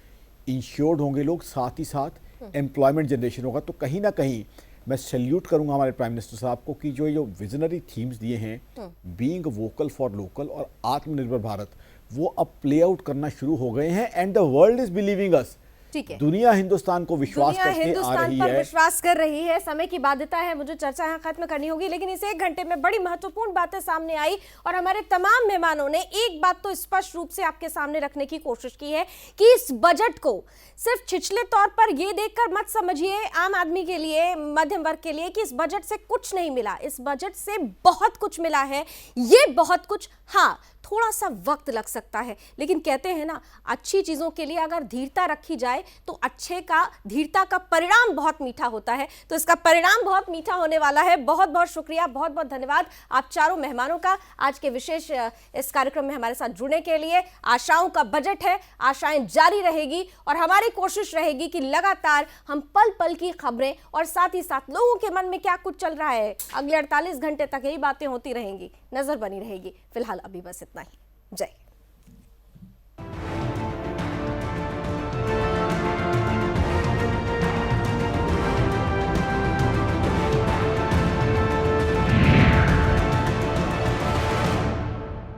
इंश्योर्ड होंगे लोग, साथ ही साथ एम्प्लॉयमेंट जनरेशन होगा। तो कहीं ना कहीं मैं सैल्यूट करूंगा हमारे प्राइम मिनिस्टर साहब को कि जो विजनरी थीम्स दिए हैं, बीइंग वोकल फॉर लोकल और आत्मनिर्भर भारत, वो अब प्ले आउट करना शुरू हो गए हैं। And the world is believing us. ठीक है, दुनिया हिंदुस्तान को विश्वास करके आ रही है, विश्वास कर रही है। समय की बाध्यता है, मुझे चर्चा यहाँ खत्म करनी होगी, लेकिन इस 1 घंटे में बड़ी महत्वपूर्ण बातें सामने आई और हमारे तमाम मेहमानों ने एक बात तो स्पष्ट रूप से आपके सामने रखने की कोशिश की है कि इस बजट को सिर्फ छिछले तौर पर ये देखकर मत समझिए आम आदमी के लिए, मध्यम वर्ग के लिए, कि इस बजट से कुछ नहीं मिला। इस बजट से बहुत कुछ मिला है। ये बहुत कुछ, हाँ, थोड़ा सा वक्त लग सकता है, लेकिन कहते हैं ना, अच्छी चीजों के लिए अगर धीरता रखी जाए तो धीरता का परिणाम बहुत मीठा होता है। तो इसका परिणाम बहुत मीठा होने वाला है। बहुत बहुत शुक्रिया, बहुत बहुत धन्यवाद आप चारों मेहमानों का आज के विशेष इस कार्यक्रम में हमारे साथ जुड़ने के लिए। आशाओं का बजट है, आशाएं जारी रहेगी और हमारी कोशिश रहेगी कि लगातार हम पल पल की खबरें और साथ ही साथ लोगों के मन में क्या कुछ चल रहा है, अगले 48 घंटे तक यही बातें होती रहेंगी, नजर बनी रहेगी। फिलहाल अभी बस इतना ही। जय।